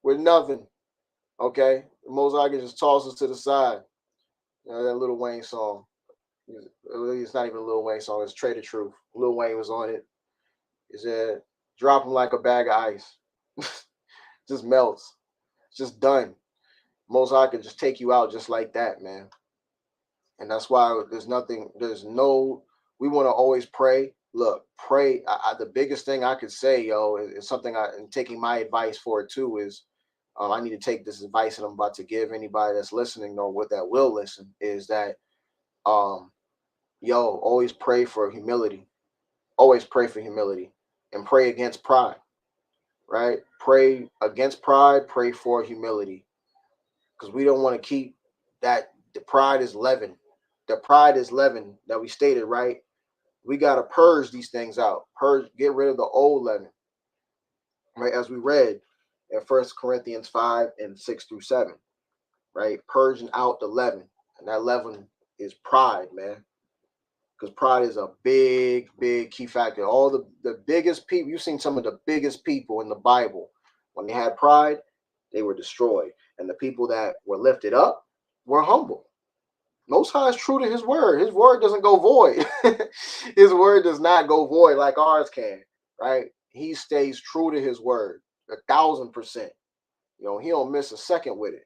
We're nothing, okay? The Most High can just toss us to the side. That Lil Wayne song. It's not even a Lil Wayne song. It's Trader Truth. Lil Wayne was on it. It said, "Drop him like a bag of ice." Just melts. It's just done. Most High can just take you out just like that, man. And that's why we want to always pray. Look, pray. The biggest thing I could say, is something and taking my advice for it too, is I need to take this advice that I'm about to give anybody that's listening or what that will listen, is that, always pray for humility. Always pray for humility and pray against pride, right? Pray against pride, pray for humility, because we don't want to keep that. The pride is leaven. The pride is leaven that we stated, right? We got to purge these things out. Get rid of the old leaven, right? As we read in 1 Corinthians 5 and 6 through 7, right? Purging out the leaven. And that leaven is pride, man. Because pride is a big, big key factor. All the biggest people, you've seen some of the biggest people in the Bible. When they had pride, they were destroyed. And the people that were lifted up were humble. Most High is true to His word. His word doesn't go void. His word does not go void like ours can, right? He stays true to His word 1,000%. He don't miss a second with it.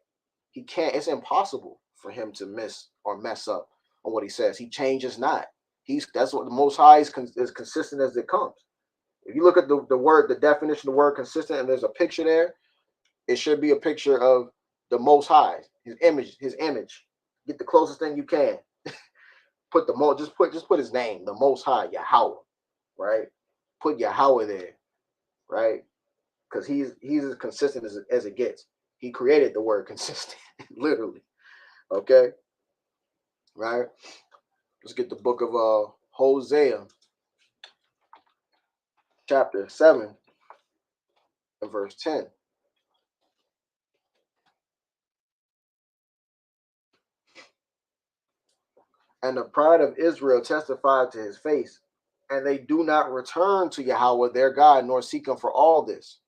He can't. It's impossible for Him to miss or mess up on what He says. He changes not. That's what the Most High is consistent as it comes. If you look at the word, the definition of the word consistent, and there's a picture there, it should be a picture of the Most High, His image. Get the closest thing you can. Just put His name, the Most High, Yahweh, right? Put Yahweh there, right? Because he's as consistent as it gets. He created the word consistent, literally. Okay, right? Let's get the book of Hosea, chapter 7 and verse 10. And the pride of Israel testified to his face, and they do not return to Yahweh their God, nor seek him for all this.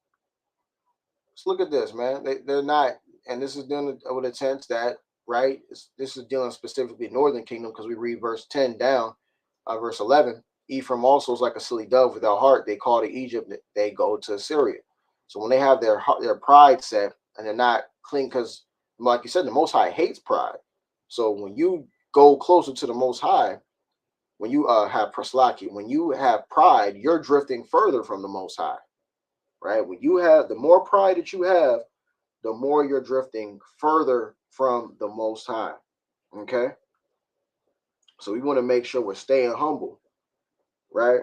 Let's look at this, man. They're not, and this is dealing with a tense that, right? This is dealing specifically Northern Kingdom, because we read verse 10 down, verse 11. Ephraim also is like a silly dove without heart. They call to Egypt, they go to Assyria. So when they have their pride set and they're not clean, because like you said, the Most High hates pride. So when you go closer to the Most High, when you have praslaki, when you have pride, you're drifting further from the Most High, right? When you have, the more pride that you have, the more you're drifting further from the Most High, okay? So we want to make sure we're staying humble, right?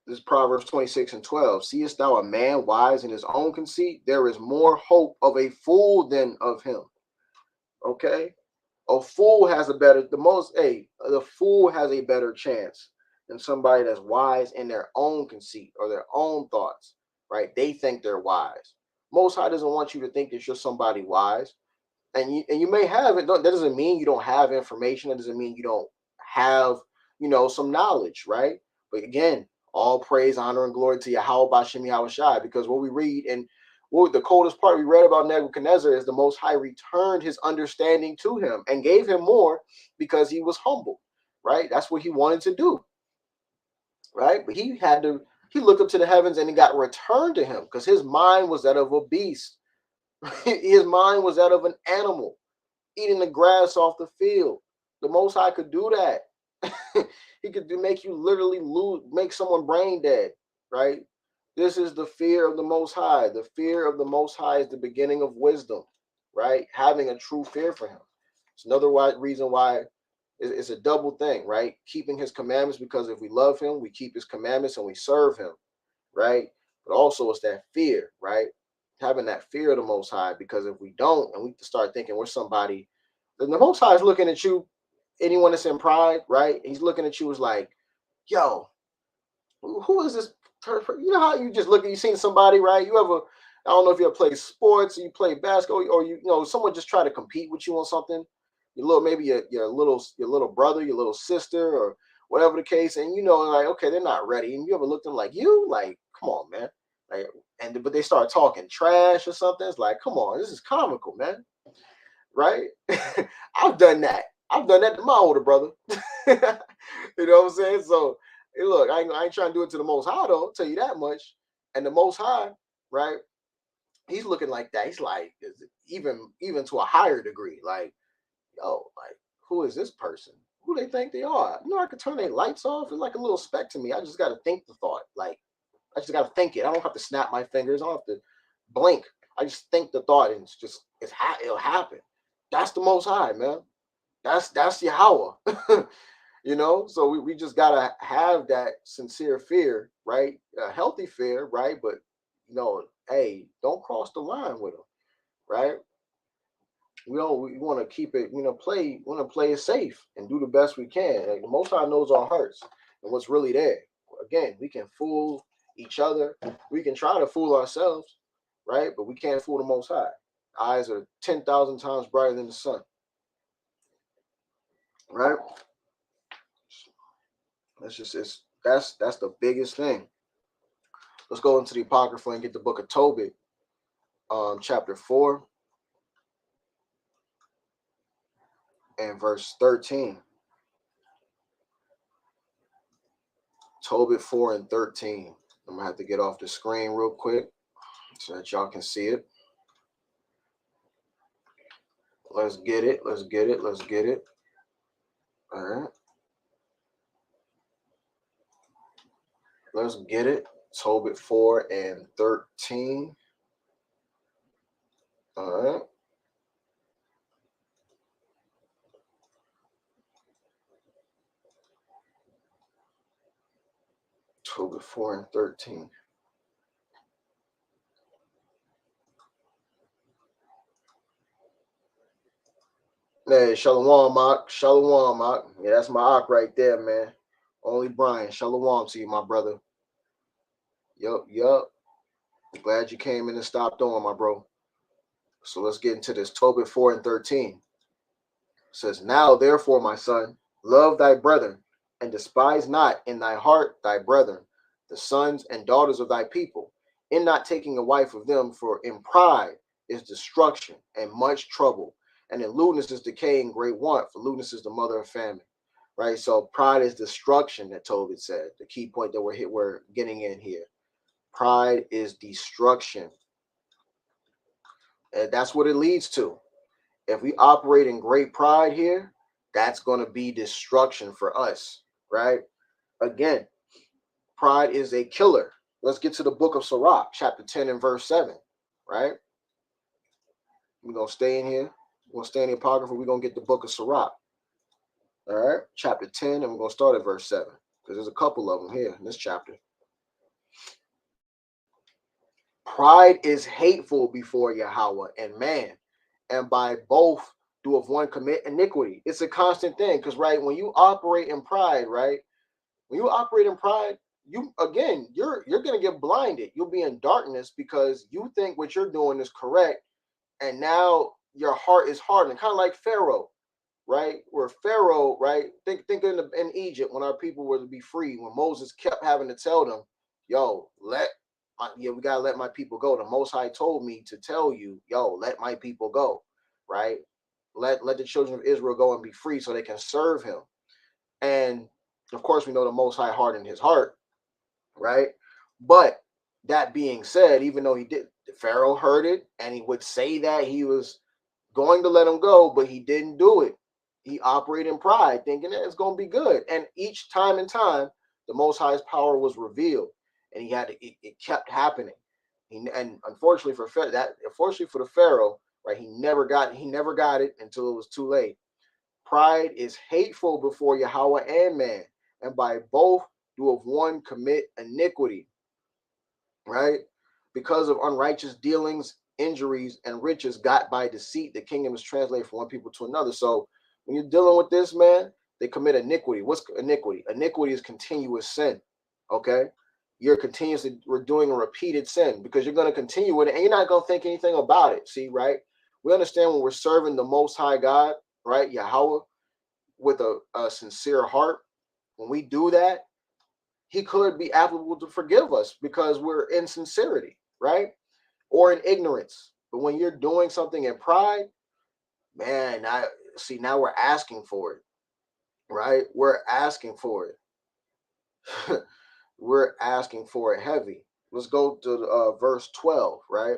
This is Proverbs 26:12. Seest thou a man wise in his own conceit? There is more hope of a fool than of him, okay? A fool has the fool has a better chance than somebody that's wise in their own conceit or their own thoughts, right? They think they're wise. Most High doesn't want you to think that you're somebody wise. And you may have it. That doesn't mean you don't have information. That doesn't mean you don't have, some knowledge, right? But again, all praise, honor, and glory to Yahawashi, Yahawashi, because what we read and the coldest part we read about Nebuchadnezzar is the Most High returned his understanding to him and gave him more because he was humble, right? That's what he wanted to do, right? But he looked up to the heavens and it got returned to him because his mind was that of a beast. His mind was that of an animal eating the grass off the field. The Most High could do that. He could make you literally make someone brain dead, right? This is the fear of the Most High. The fear of the Most High is the beginning of wisdom, right? Having a true fear for him. It's another reason why it's a double thing, right? Keeping his commandments, because if we love him, we keep his commandments and we serve him, right? But also it's that fear, right? Having that fear of the Most High, because if we don't, and we start thinking we're somebody, then the Most High is looking at you, anyone that's in pride, right? He's looking at you as like, yo, who is this person? You know how you just look at, you seen somebody, right? I don't know if you ever play sports or you play basketball, or someone just try to compete with you on something. Maybe your little brother, your little sister, or whatever the case, and like, okay, they're not ready. And you ever looked at them like, you, like, come on, man. Like, but they start talking trash or something. It's like, come on, this is comical, man. Right? I've done that. I've done that to my older brother. You know what I'm saying? So, hey, look, I ain't trying to do it to the Most High, though. I'll tell you that much. And the Most High, right? He's looking like that. He's like, even to a higher degree, like, yo, like, who is this person? Who they think they are? I could turn their lights off. It's like a little speck to me. I just got to think the thought. Like, I just got to think it. I don't have to snap my fingers. I don't have to blink. I just think the thought, and it'll happen. That's the Most High, man. That's Yahweh. So we just gotta have that sincere fear, right? A healthy fear, right? But hey, don't cross the line with them, right? We want to keep it, want to play it safe and do the best we can. Like, the Most High knows our hearts and what's really there. Again, we can fool each other. We can try to fool ourselves, right? But we can't fool the Most High. Eyes are 10,000 times brighter than the sun, right? That's the biggest thing. Let's go into the Apocrypha and get the book of Tobit, chapter 4 and verse 13. Tobit 4 and 13. I'm gonna have to get off the screen real quick so that y'all can see it. Let's get it. Let's get it. Let's get it. All right. Let's get it. Tobit 4 and 13. All right. Tobit 4 and 13. Hey, Shalom, Mark. Shalom, Mark. Yeah, that's my Ak right there, man. Only Brian. Shalom to you, my brother. Yup. Glad you came in and stopped on, my bro. So let's get into this. Tobit 4 and 13. It says, now, therefore, my son, Love thy brethren, and despise not in thy heart thy brethren, the sons and daughters of thy people, in not taking a wife of them, for in pride is destruction and much trouble, and in lewdness is decay and great want, for lewdness is the mother of famine. Right? So pride is destruction, that Tobit said. The key point that we're getting in here. Pride is destruction. And that's what it leads to. If we operate in great pride here, that's going to be destruction for us, right? Again, pride is a killer. Let's get to the book of Sirach, chapter 10 and verse 7, right? We're going to stay in here. We're going to stay in the Apocrypha. We're going to get the book of Sirach, all right? Chapter 10, and we're going to start at verse 7, because there's a couple of them here in this chapter. Pride is hateful before Yahweh and man, and by both do of one commit iniquity. It's a constant thing, because right, when you operate in pride, right, when you operate in pride, you're gonna get blinded. You'll be in darkness because you think what you're doing is correct, and now your heart is hardened, kind of like Pharaoh, right? Where Pharaoh, right? Think in Egypt when our people were to be free, when Moses kept having to tell them, "Yo, we gotta let my people go." The Most High told me to tell you, "Yo, let my people go," right? Let the children of Israel go and be free so they can serve Him. And of course, we know the Most High hardened his heart, right? But that being said, even though Pharaoh heard it, and he would say that he was going to let him go, but he didn't do it. He operated in pride, thinking that it's going to be good. And each time and time, the Most High's power was revealed, and it kept happening. And unfortunately unfortunately for the Pharaoh, right, he never got it until it was too late. Pride is hateful before Yahweh and man, and by both do of one commit iniquity, right? Because of unrighteous dealings, injuries, and riches got by deceit, the kingdom is translated from one people to another. So when you're dealing with this, man, they commit iniquity. What's iniquity? Iniquity is continuous sin, okay? We're doing a repeated sin because you're going to continue with it and you're not going to think anything about it. See, right? We understand when we're serving the Most High God, right? Yahweh, with a sincere heart. When we do that, He could be applicable to forgive us because we're in sincerity, right? Or in ignorance. But when you're doing something in pride, man, now we're asking for it, right? We're asking for it. We're asking for it heavy. Let's go to verse 12, right?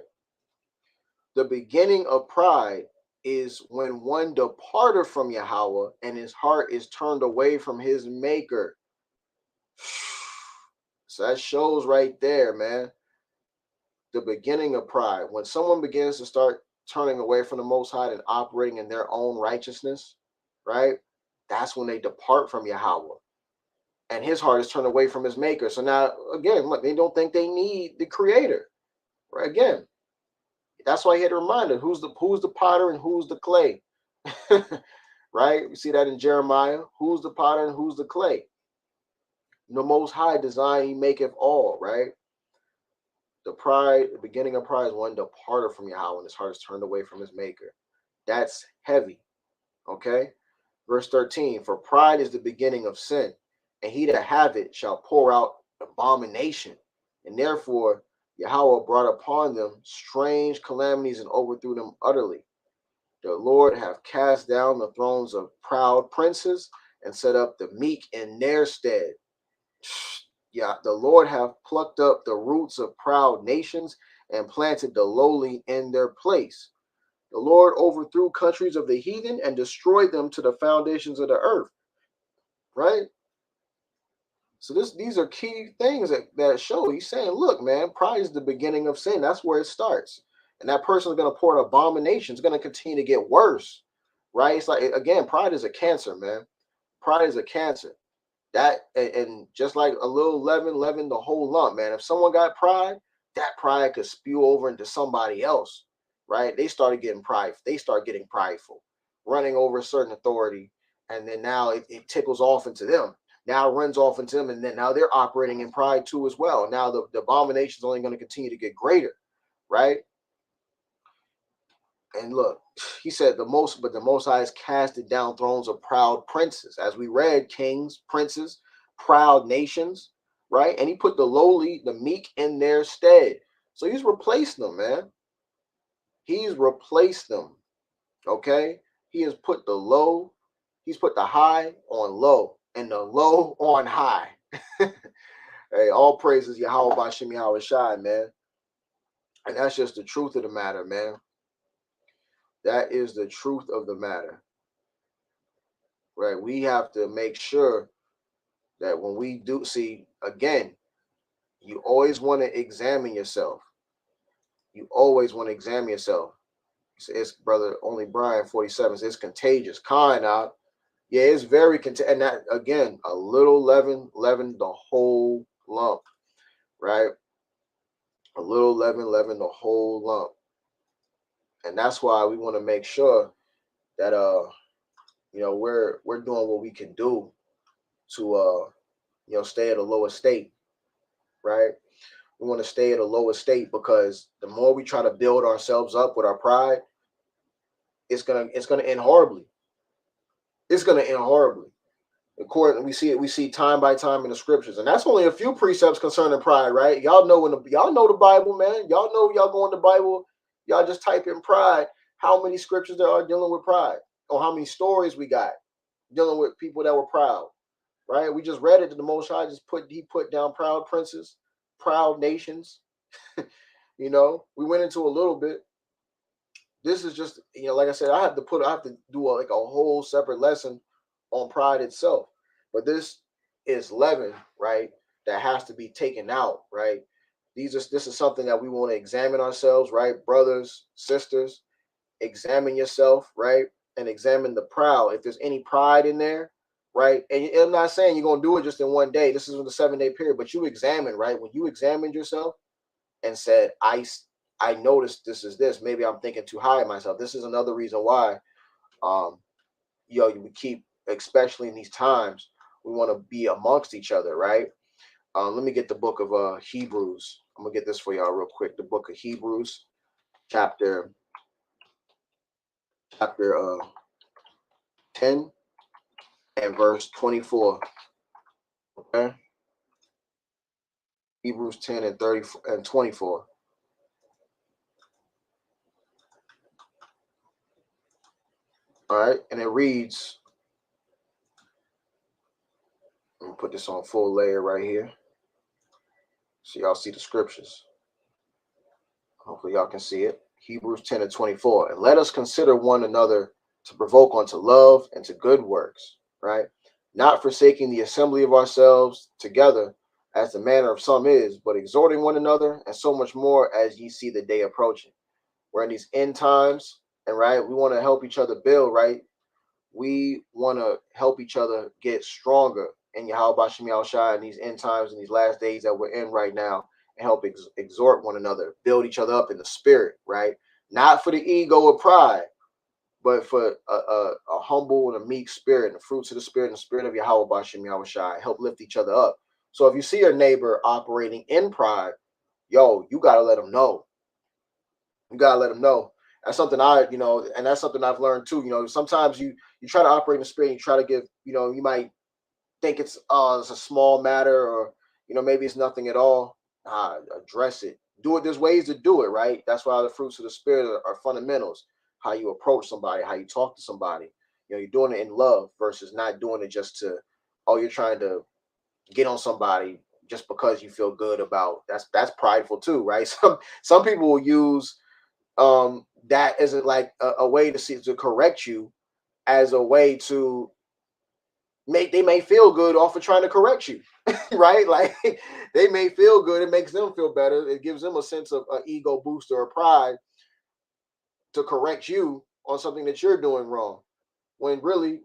The beginning of pride is when one departed from Yahweh and his heart is turned away from his maker. So that shows right there, man, the beginning of pride. When someone begins to start turning away from the Most High and operating in their own righteousness, right? That's when they depart from Yahweh. And his heart is turned away from his maker. So now, again, look, they don't think they need the creator. Right? Again, that's why he had to remind them who's the potter and who's the clay. Right? You see that in Jeremiah. Who's the potter and who's the clay? The Most High design, he maketh all, right? The beginning of pride is one departed from Yahweh and his heart is turned away from his maker. That's heavy. Okay? Verse 13, for pride is the beginning of sin, and he that have it shall pour out abomination. And therefore Yahweh brought upon them strange calamities and overthrew them utterly. The Lord have cast down the thrones of proud princes and set up the meek in their stead. Yeah, the Lord have plucked up the roots of proud nations and planted the lowly in their place. The Lord overthrew countries of the heathen and destroyed them to the foundations of the earth. Right? So these are key things that show. He's saying, look, man, pride is the beginning of sin. That's where it starts. And that person is going to pour an abomination. It's going to continue to get worse. Right? It's like, again, pride is a cancer, man. Pride is a cancer. And just like a little leaven the whole lump, man. If someone got pride, that pride could spew over into somebody else, right? They start getting prideful, running over a certain authority, and then now it tickles off into them. Now it runs off into them, and then now they're operating in pride too as well. Now the abomination is only going to continue to get greater, right? And look, he said the Most High has casted down thrones of proud princes. As we read, kings, princes, proud nations, right? And he put the lowly, the meek in their stead. So he's replaced them, man. He's replaced them. Okay? He has put the low, he's put the high on low and the low on high. Hey, all praises Yahawashi Yahawashi, man. And that's just the truth of the matter, man. That is the truth of the matter. Right? We have to make sure that when we do see, again, you always want to examine yourself. You always want to examine yourself. It's brother only Brian 47 says it's contagious. Kind out. Yeah, it's very contagious. And that again, a little leaven the whole lump, right? A little leaven the whole lump. And that's why we want to make sure that we're doing what we can do to stay at a lower state, right? We want to stay at a lower state because the more we try to build ourselves up with our pride, it's gonna end horribly. It's gonna end horribly. According, we see time by time in the scriptures, and that's only a few precepts concerning pride, right? Y'all know y'all know the Bible, man. Y'all know y'all go in the Bible, y'all just type in pride. How many scriptures there are dealing with pride, or how many stories we got dealing with people that were proud, right? We just read it that the Most High he put down proud princes, proud nations. We went into a little bit. This is just, like I said, I have to do a whole separate lesson on pride itself. But this is leaven, right? That has to be taken out, right? This is something that we want to examine ourselves, right? Brothers, sisters, examine yourself, right? And examine the proud. If there's any pride in there, right? And I'm not saying you're going to do it just in one day. This is in the 7-day period, but you examine, right? When you examined yourself and said, I noticed this is this. Maybe I'm thinking too high of myself. This is another reason why, we keep, especially in these times, we want to be amongst each other, right? Let me get the book of Hebrews. I'm gonna get this for y'all real quick. The book of Hebrews, chapter 10 and verse 24. Okay, Hebrews 10 and 30 and 24. All right, and it reads. Let me put this on full layer right here, so y'all see the scriptures. Hopefully y'all can see it. Hebrews 10 and 24. And let us consider one another to provoke unto love and to good works, right? Not forsaking the assembly of ourselves together, as the manner of some is, but exhorting one another, and so much more as ye see the day approaching. We're in these end times, and right, we want to help each other build, right? We want to help each other get stronger in Yahawashi Yahawashi in these end times, in these last days that we're in right now, and help exhort one another, build each other up in the spirit, right? Not for the ego or pride, but for a humble and a meek spirit, and the fruits of the spirit and the spirit of Yahawashi Yahawashi, help lift each other up. So if you see your neighbor operating in pride, you got to let them know. You got to let them know. That's something and that's something I've learned too. Sometimes you try to operate in the spirit, you try to give, you might think it's a small matter, or maybe it's nothing at all. Address it. Do it. There's ways to do it, right? That's why the fruits of the spirit are fundamentals. How you approach somebody, how you talk to somebody. You're doing it in love versus not doing it just to, you're trying to get on somebody just because you feel good about. That's prideful too, right? Some people will use that isn't like a way to correct you, as a way to they may feel good off of trying to correct you. Right? Like they may feel good, it makes them feel better, it gives them a sense of an ego boost or a pride to correct you on something that you're doing wrong, when really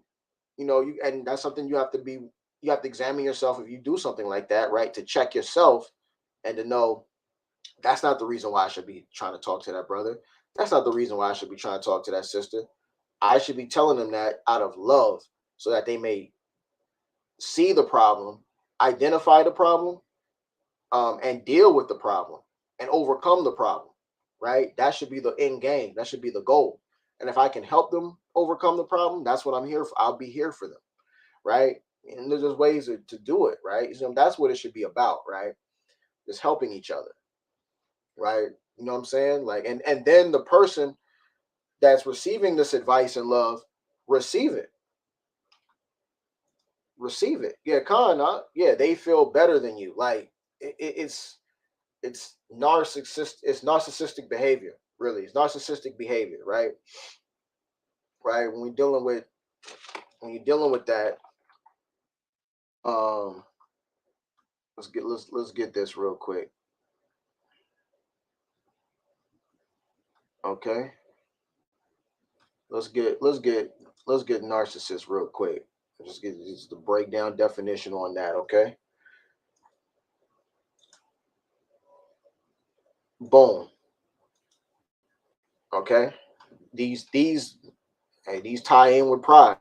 and that's something you have to examine yourself if you do something like that, right? To check yourself and to know that's not the reason why I should be trying to talk to that brother. That's not the reason why I should be trying to talk to that sister. I should be telling them that out of love, so that they may see the problem, identify the problem, and deal with the problem and overcome the problem. right? That should be the end game. That should be the goal. And if I can help them overcome the problem, that's what I'm here for. I'll be here for them, right? And there's just ways to do it, right? So that's what it should be about, right? Just helping each other, right? You know what I'm saying? Like, and then the person that's receiving this advice and love, receive it. Receive it. Yeah, yeah, they feel better than you. Like it's narcissistic behavior, really. It's narcissistic behavior, right? Right. When you're dealing with that, um, let's get this real quick. Okay. Let's get narcissist real quick. Just get just the breakdown definition on that, okay? Boom. Okay. These hey, these tie in with pride.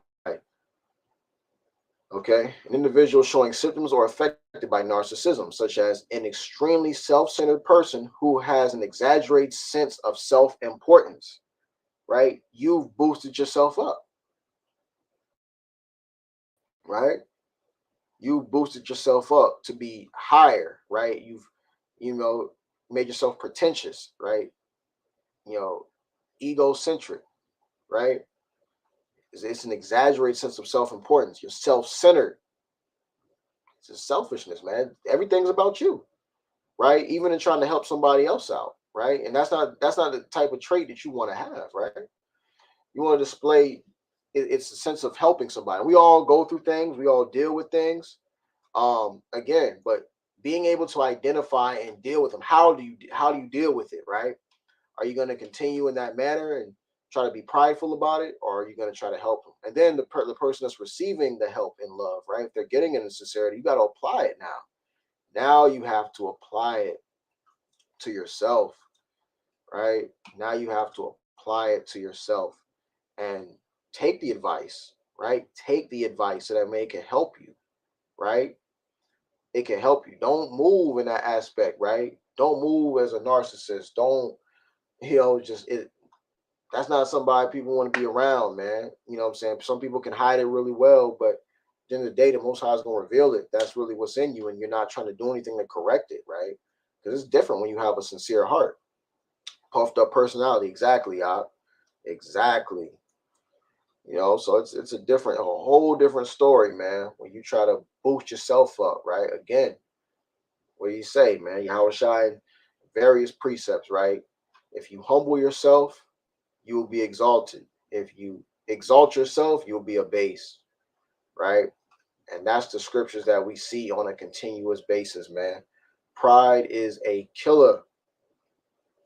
Okay. An individual showing symptoms or affected by narcissism, such as an extremely self-centered person who has an exaggerated sense of self-importance, right? You've boosted yourself up, right? You boosted yourself up to be higher, right? You know, made yourself pretentious, right? You know, egocentric, right? It's an exaggerated sense of self-importance. You're self-centered. It's just selfishness, man. Everything's about you, right? Even in trying to help somebody else out, right? And that's not the type of trait that you want to have, right? You want to display it's a sense of helping somebody. We all go through things, we all deal with things. Again, but being able to identify and deal with them. How do you deal with it, right? Are you going to continue in that manner and try to be prideful about it, or are you going to try to help them? And then the person that's receiving the help and love, right? If they're getting it in sincerity, you got to apply it now. Now you have to apply it to yourself, right? Now you have to apply it to yourself and take the advice, right? Take the advice so that may can help you, right? It can help you. Don't move in that aspect, right? Don't move as a narcissist. Don't, just it. That's not somebody people want to be around, man. You know what I'm saying? Some people can hide it really well, but at the end of the day, the Most High is going to reveal it. That's really what's in you, and you're not trying to do anything to correct it, right? Because it's different when you have a sincere heart. Puffed up personality, exactly, exactly. So it's a whole different story, man. When you try to boost yourself up, right? Again, what do you say, man? Yahawashi, various precepts, right? If you humble yourself, you will be exalted. If you exalt yourself, you'll be abased, right? And that's the scriptures that we see on a continuous basis, man. Pride is a killer.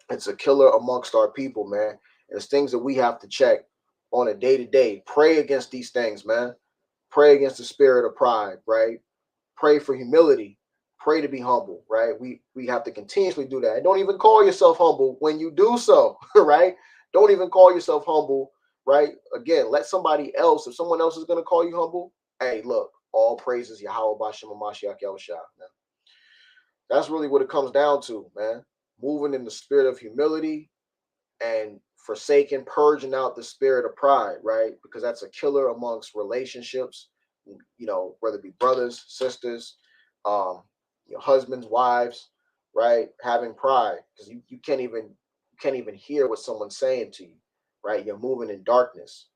It's a killer amongst our people, man. And it's things that we have to check on a day to day. Pray against these things, man. Pray against the spirit of pride, right? Pray for humility. Pray to be humble, right? We have to continuously do that. And don't even call yourself humble when you do so, right? Don't even call yourself humble, right? Again, let somebody else, if someone else is going to call you humble, hey, look, all praises Yahweh Bashem Mashiach Yahushua. That's really what it comes down to, man. Moving in the spirit of humility and forsaking, purging out the spirit of pride, right? Because that's a killer amongst relationships, whether it be brothers, sisters, your husbands, wives, right? Having pride, because you can't even hear what someone's saying to you, right? You're moving in darkness,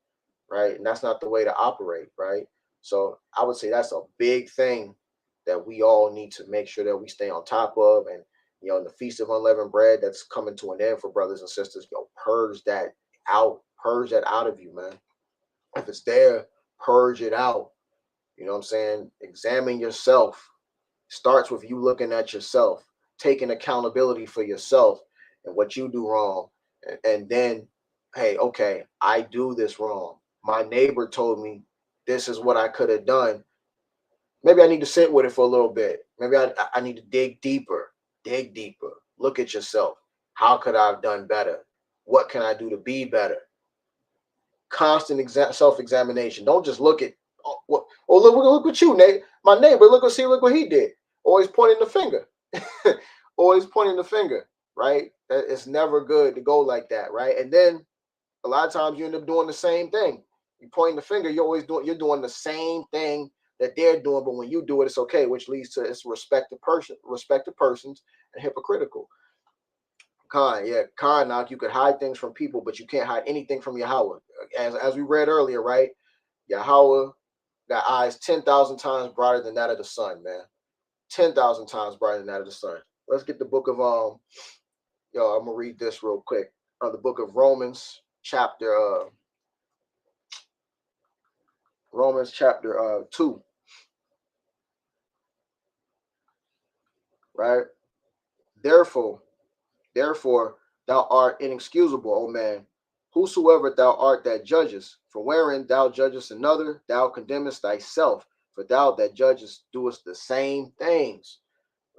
right? And that's not the way to operate, right? So I would say that's a big thing that we all need to make sure that we stay on top of. And in the Feast of Unleavened Bread that's coming to an end for brothers and sisters, purge that out of you, man. If it's there, purge it out. You know what I'm saying? Examine yourself. Starts with you looking at yourself, taking accountability for yourself and what you do wrong. And then, hey, okay, I do this wrong. My neighbor told me this is what I could have done. Maybe I need to sit with it for a little bit. Maybe I need to dig deeper. Dig deeper. Look at yourself. How could I have done better? What can I do to be better? Constant self-examination. Don't just look at look what you, Nate. My neighbor, look what he did. Always pointing the finger. Always pointing the finger. right? It's never good to go like that, right? And then a lot of times you end up doing the same thing. You pointing the finger, you're doing the same thing that they're doing, but when you do it, it's okay, which leads to it's respected persons and hypocritical. Knock. You could hide things from people, but you can't hide anything from Yahweh. As we read earlier, right? Yahweh got eyes 10,000 times brighter than that of the sun, man. 10,000 times brighter than that of the sun. Let's get the book of I'm gonna read this real quick. The book of Romans, chapter 2, right? Therefore, thou art inexcusable, O man, whosoever thou art that judgest. For wherein thou judgest another, thou condemnest thyself. For thou that judgest doest the same things,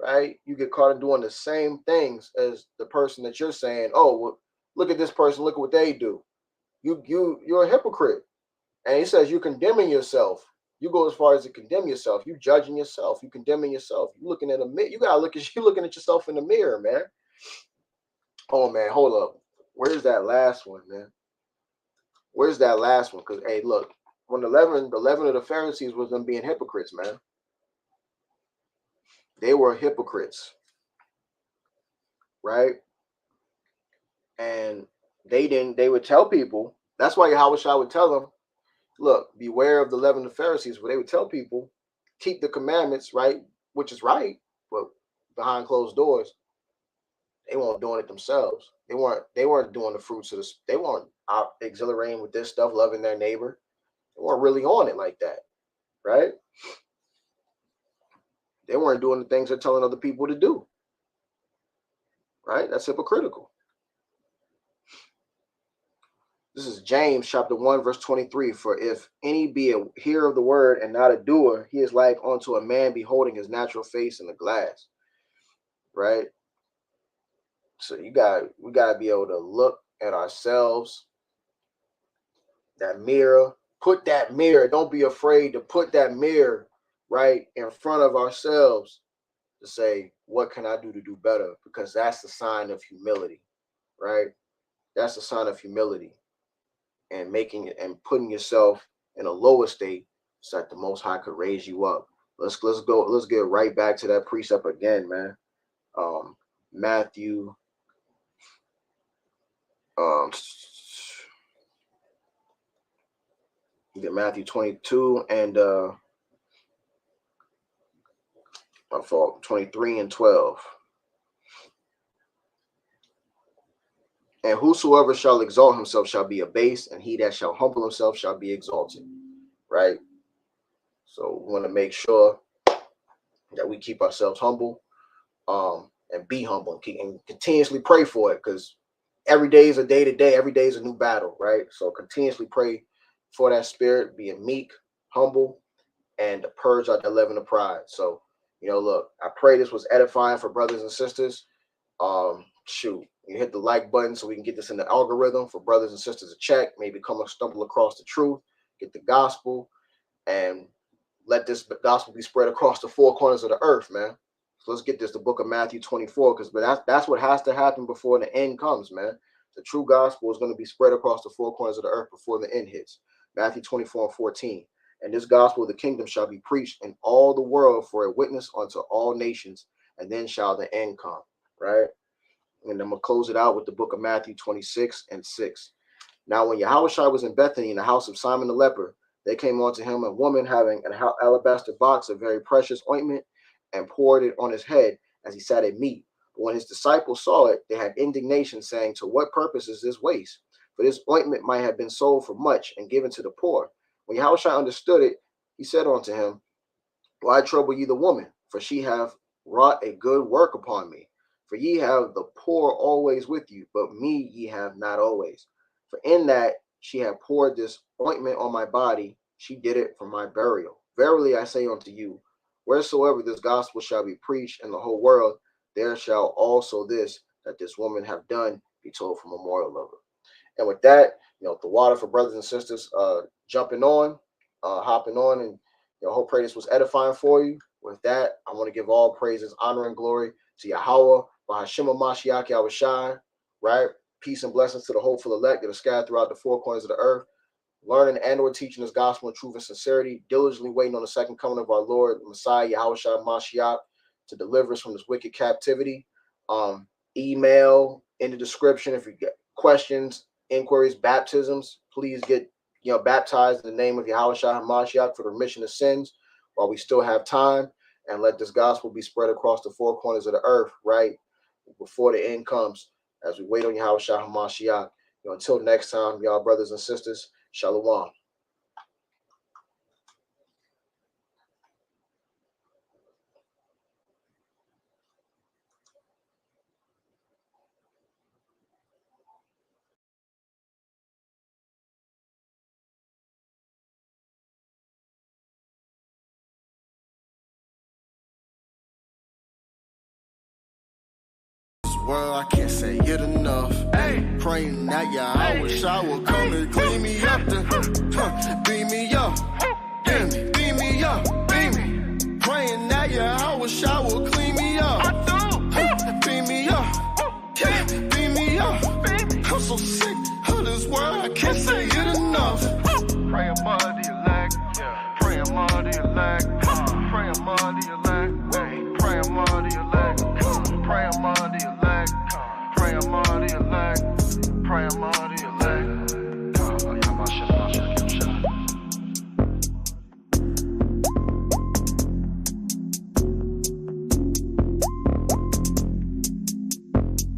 right? You get caught in doing the same things as the person that you're saying, oh, well, look at this person, look at what they do. You're a hypocrite. And he says you're condemning yourself. You go as far as to condemn yourself. You judging yourself. You condemning yourself. You looking at a mirror. You gotta you looking at yourself in the mirror, man. Oh man, hold up. Where's that last one, man? Where's that last one? Because hey, look, when the leaven of the Pharisees was them being hypocrites, man. They were hypocrites, right? And they would tell people. That's why Yahawashi would tell them, look, beware of the leaven of the Pharisees, where they would tell people, keep the commandments, right? Which is right, but behind closed doors, they weren't doing it themselves. They weren't doing the fruits of this. They weren't out exhilarating with this stuff, loving their neighbor. They weren't really on it like that, right? They weren't doing the things they're telling other people to do, right? That's hypocritical. This is James chapter 1, verse 23. For if any be a hearer of the word and not a doer, he is like unto a man beholding his natural face in the glass, right? So we gotta be able to look at ourselves, that mirror, put that mirror. Don't be afraid to put that mirror right in front of ourselves to say, what can I do to do better? Because that's the sign of humility, right? That's the sign of humility, and making it and putting yourself in a lower state so that the Most High could raise you up. Let's get right back to that precept again, man. Matthew, you get Matthew 22 and my fault, 23 and 12. And whosoever shall exalt himself shall be abased, and he that shall humble himself shall be exalted. Right? So we want to make sure that we keep ourselves humble, and be humble, and continuously pray for it, because every day is a day to day, every day is a new battle, right? So continuously pray for that spirit, being meek, humble, and to purge out that leaven of pride. So, look, I pray this was edifying for brothers and sisters. Shoot, you hit the like button so we can get this in the algorithm for brothers and sisters to check, maybe stumble across the truth, get the gospel, and let this gospel be spread across the four corners of the earth, man. So let's get this, the book of Matthew 24, because that's what has to happen before the end comes, man. The true gospel is going to be spread across the four corners of the earth before the end hits. Matthew 24 and 14. And this gospel of the kingdom shall be preached in all the world for a witness unto all nations, and then shall the end come, right? And I'm going to close it out with the book of Matthew 26 and 6. Now, when Yahawashi was in Bethany in the house of Simon the leper, there came unto him a woman having an alabaster box of very precious ointment, and poured it on his head as he sat at meat. But when his disciples saw it, they had indignation, saying, to what purpose is this waste? For this ointment might have been sold for much and given to the poor. When Yahawashi understood it, he said unto him, why trouble ye the woman? For she hath wrought a good work upon me. For ye have the poor always with you, but me ye have not always. For in that she hath poured this ointment on my body, she did it for my burial. Verily I say unto you, wheresoever this gospel shall be preached in the whole world, there shall also this that this woman have done be told for memorial of her. And with that, the water for brothers and sisters jumping on, hopping on, and hope pray this was edifying for you. With that, I want to give all praises, honor, and glory to Yahweh, by Hashem Mashiach Yahawashi, right? Peace and blessings to the hopeful elect that are scattered throughout the four corners of the earth, learning and or teaching this gospel in truth and sincerity, diligently waiting on the second coming of our Lord, Messiah Yahawashi Mashiach, to deliver us from this wicked captivity. Email in the description if you get questions, inquiries, baptisms. Please get baptized in the name of Yahawashi Mashiach for the remission of sins while we still have time, and let this gospel be spread across the four corners of the earth, right, before the end comes, as we wait on Yahawashi Mashiach. Until next time, y'all brothers and sisters, Shalom. World, I can't say it enough. Hey, praying that Yahawashi will come and clean me up, beam me up, beam me up, beam me. Praying that Yahawashi will clean me up, beam me up, beam me up. I'm so sick of this world, I can't say it enough. Pray among the elect, pray among the elect, pray among the elect, pray among the elect.